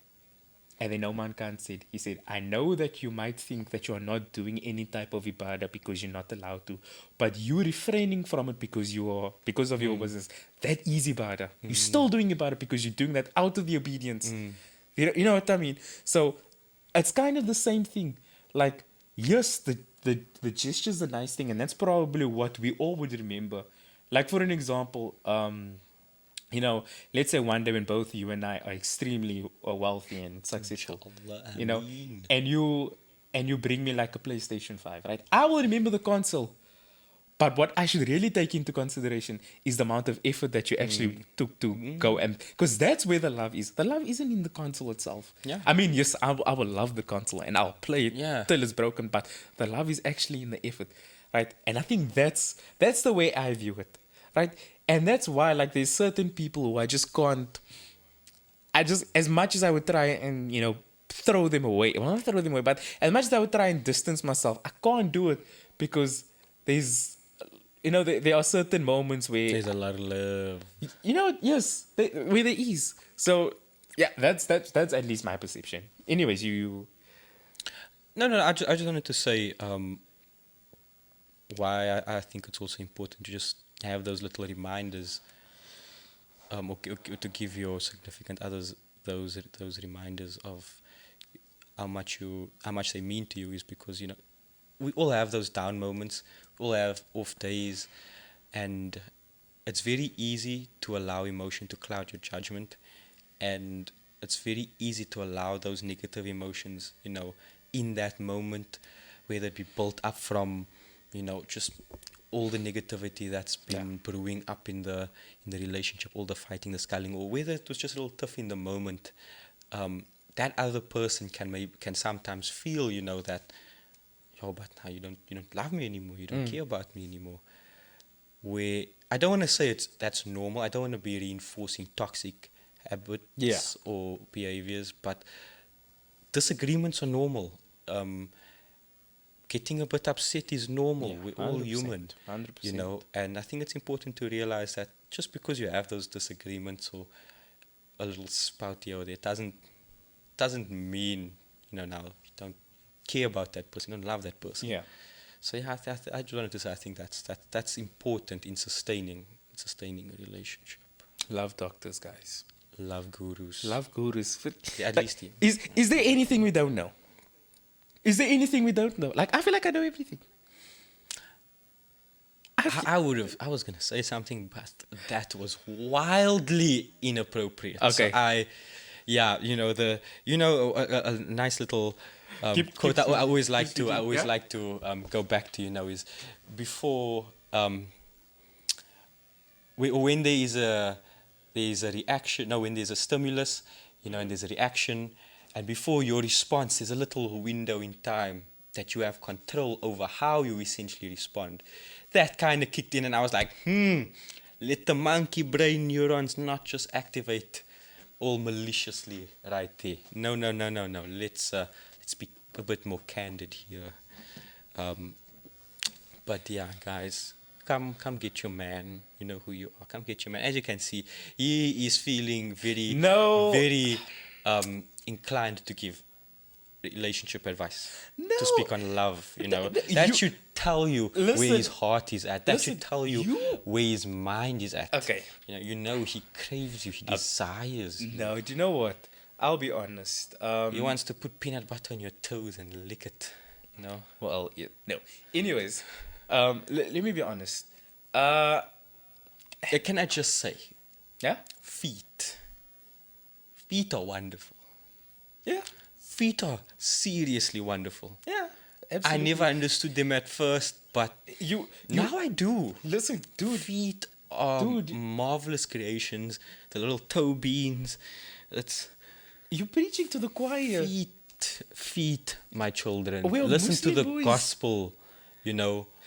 then Oman Khan said, I know that you might think that you are not doing any type of ibadah because you're not allowed to, but you refraining from it because of your business. That is ibadah. You're still doing ibadah because you're doing that out of the obedience. You know what I mean? So it's kind of the same thing. Like, yes, the gesture's a nice thing, and that's probably what we all would remember. Like, for an example, you know, let's say one day when both you and I are extremely wealthy and successful, you know, and you bring me like a PlayStation 5, right? I will remember the console. But what I should really take into consideration is the amount of effort that you actually took to go, and because that's where the love is. The love isn't in the console itself. Yeah. I mean, yes, I will love the console and I'll play it till it's broken, but the love is actually in the effort, right? And I think that's the way I view it, right? And that's why, like, there's certain people who I just can't. As much as I would try and, you know, throw them away. Well, not throw them away, but as much as I would try and distance myself, I can't do it because there's. You know, there are certain moments where there's a lot of love. You know, yes, where there is. So yeah, that's at least my perception. Anyways, you. No. I just wanted to say, why I think it's also important to just have those little reminders, or to give your significant others those reminders of how much they mean to you, is because, we all have those down moments, we all have off days, and it's very easy to allow emotion to cloud your judgment, and it's very easy to allow those negative emotions, in that moment, whether it be built up from, just all the negativity that's been brewing up in the relationship, all the fighting, the sculling, or whether it was just a little tough in the moment. That other person can sometimes feel, that, yo, but now you don't love me anymore, you don't care about me anymore. Where I don't want to say that's normal. I don't want to be reinforcing toxic habits or behaviors, but disagreements are normal. Getting a bit upset is normal. We're all human, 100%. And I think it's important to realize that just because you have those disagreements or a little spout here or there, doesn't mean, now you don't care about that person, you don't love that person. Yeah. So I just wanted to say, I think that's important in sustaining a relationship. Love doctors, guys. Love gurus. Love gurus. At Like, least, is there anything we don't know? Is there anything we don't know? Like, I feel like I know everything. I was gonna say something, but that was wildly inappropriate. Okay. So a nice little quote. I always like to go back to, is before when there is a reaction. No, when there's a stimulus, and there's a reaction, and before your response, there's a little window in time that you have control over how you essentially respond. That kind of kicked in, and I was like, let the monkey brain neurons not just activate all maliciously right there. No. Let's be a bit more candid here. But yeah, guys, come get your man. You know who you are. Come get your man. As you can see, he is feeling very inclined to give relationship advice, to speak on love. That should tell you where his heart is at. That should tell you where his mind is at. Okay. He craves you. He desires you. No, do you know what? I'll be honest. He wants to put peanut butter on your toes and lick it. No. Well, yeah, no. Anyways, let me be honest. Can I just say? Yeah. Feet are wonderful. Yeah. Feet are seriously wonderful. Yeah. Absolutely. I never understood them at first, but now I do. Listen, dude. Feet are marvelous creations. The little toe beans. You're preaching to the choir. Feet, my children. We are Listen Muslim to the boys. gospel,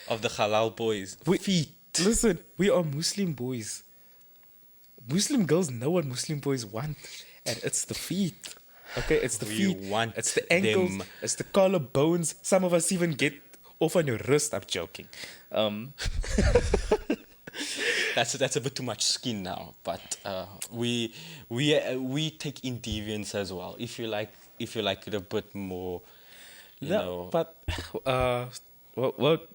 of the Halal boys. Feet. Listen, we are Muslim boys. Muslim girls know what Muslim boys want, and it's the feet. Okay, it's the feet. It's the ankles. them. It's the collarbones. Some of us even get off on your wrist. I'm joking. That's a bit too much skin now, but we take in deviance as well. If you like it a bit more, But what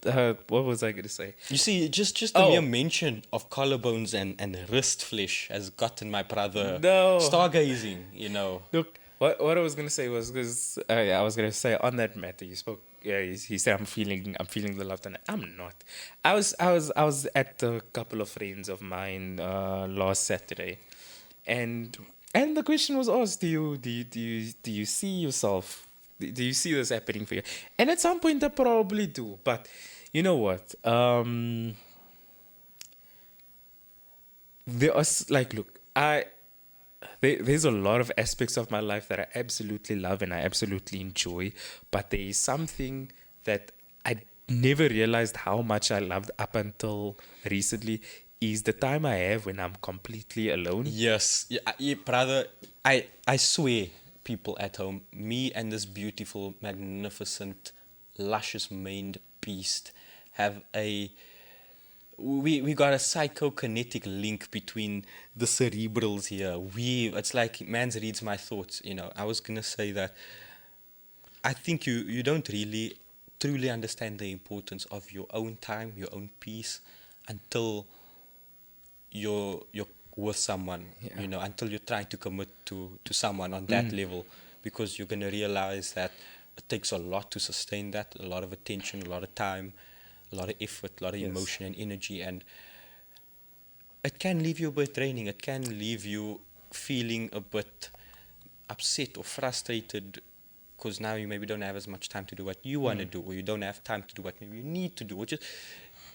was I going to say? You see, just the mere mention of collarbones and wrist flesh has gotten my brother stargazing. Look, what I was going to say was because I was going to say on that matter you spoke. Yeah, he said I'm feeling the love tonight. I'm not. I was at a couple of friends of mine last Saturday, and the question was asked: Do you see yourself? Do you see this happening for you? And at some point I probably do. But you know what? There are look, there's a lot of aspects of my life that I absolutely love and I absolutely enjoy, but there is something that I never realized how much I loved up until recently is the time I have when I'm completely alone. Yes, brother. I swear, people at home, me and this beautiful, magnificent, luscious maned beast have we got a psychokinetic link between the cerebrals here. It's like man reads my thoughts. I was gonna say that I think you don't really truly understand the importance of your own time, your own peace, until you're with someone, Yeah. you know, until you're trying to commit to someone on that level, because you're going to realize that it takes a lot to sustain that, a lot of attention, a lot of time, a lot of effort, a lot of Yes. emotion and energy, and it can leave you a bit draining. It can leave you feeling a bit upset or frustrated because now you maybe don't have as much time to do what you want to do, or you don't have time to do what maybe you need to do, which is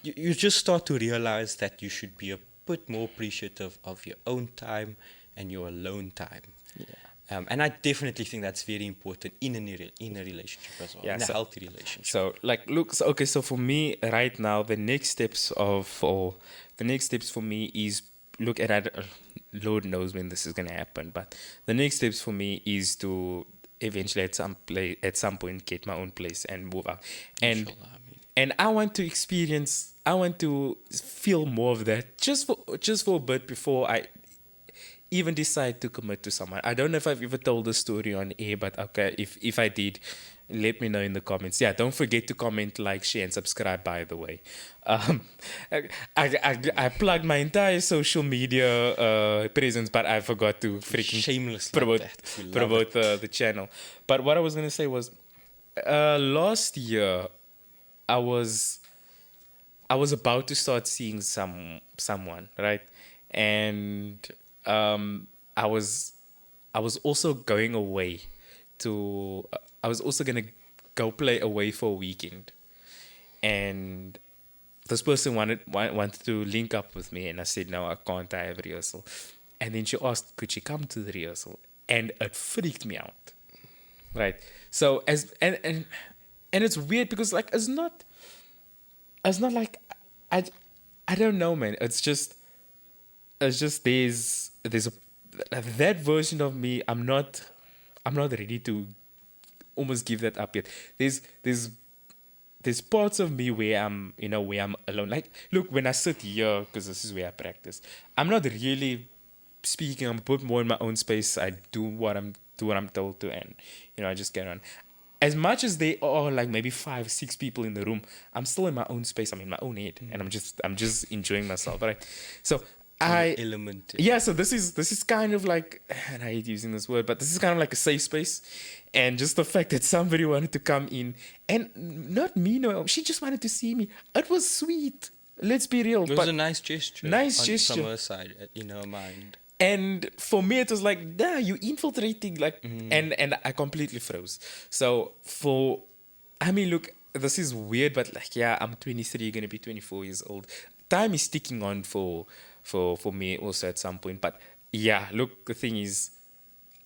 you just start to realize that you should be a bit more appreciative of your own time and your alone time. And I definitely think that's very important in a relationship as well, Yeah, in a so- healthy relationship. So like look, so, okay, so for me right now the next steps for me is look at Lord knows when this is gonna happen, but the next steps for me is to eventually at some point get my own place and move out. And Inshallah, I mean. and I want to feel more of that just for a bit before I even decide to commit to someone. I don't know if I've ever told the story on air, but okay, if I did, let me know in the comments. Yeah, don't forget to comment, like, share, and subscribe. By the way, um, I plugged my entire social media presence, but I forgot to freaking Shameless like promote that. We love promote the channel. But what I was gonna say was, last year, I was I was about to start seeing someone, right? And um, I was I was also going away to I was also gonna go play away for a weekend, and this person wanted to link up with me, and I said no, I can't. I have rehearsal, and then she asked, could she come to the rehearsal, and it freaked me out, right? So as and it's weird because like it's not like I I don't know, man. It's just there's a that version of me. I'm not ready to almost give that up yet. There's parts of me where where I'm alone. Like look, when I sit here, because this is where I practice, I'm not really speaking. I'm a bit more in my own space. I do what I'm told to, and I just get on. As much as they are like maybe 5, 6 people in the room, I'm still in my own space. I'm in my own head, and I'm just enjoying myself. Right. So I Element. yeah. So this is kind of like, and I hate using this word, but this is kind of like a safe space, and just the fact that somebody wanted to come in, and not me, no, she just wanted to see me. It was sweet. Let's be real. It was but a nice gesture. Nice gesture. From her side, in her mind. And for me, it was like, nah, you infiltrating, like, and I completely froze. So I mean, look, this is weird, but like, yeah, I'm 23, gonna be 24 years old. Time is ticking on for me also at some point. But yeah, look, the thing is,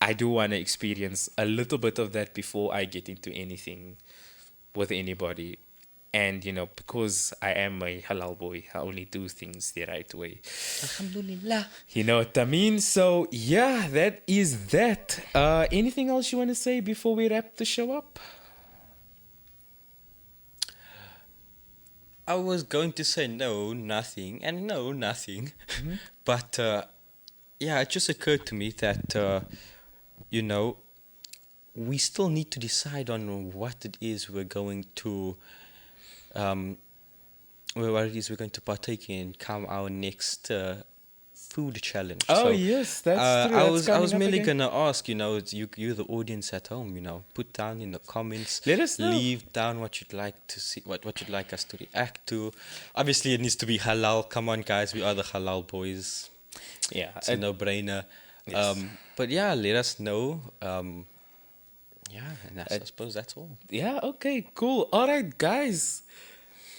I do want to experience a little bit of that before I get into anything with anybody. And because I am a halal boy, I only do things the right way. Alhamdulillah. You know what I mean? So yeah, that is that. Anything else you want to say before we wrap the show up? I was going to say no, nothing, and no, nothing. But yeah, it just occurred to me that, you know, we still need to decide on what it is we're going to, what it is we're going to partake in come our next food challenge. Oh, yes, that's true. I That's was coming up merely again. gonna ask, it's you the audience at home, put down in the comments. Let us know. Leave down what you'd like to see, what you'd like us to react to. Obviously, it needs to be halal. Come on, guys, we are the halal boys. Yeah. It's a no-brainer. Yes. But yeah, let us know. Yeah, and I suppose that's all. Yeah, okay, cool. All right, guys.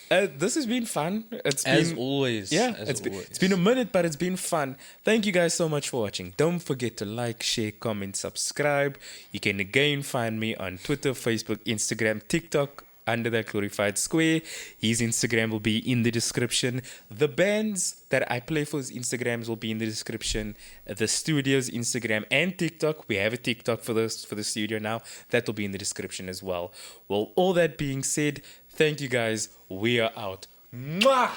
This has been fun. As always. Yeah, as always. it's been a minute, but it's been fun. Thank you guys so much for watching. Don't forget to like, share, comment, subscribe. You can again find me on Twitter, Facebook, Instagram, TikTok under that glorified square. His Instagram will be in the description. The bands that I play for his Instagrams will be in the description. The studio's Instagram and TikTok. We have a TikTok for the studio now. That will be in the description as well. Well, all that being said, thank you guys. We are out. Mwah!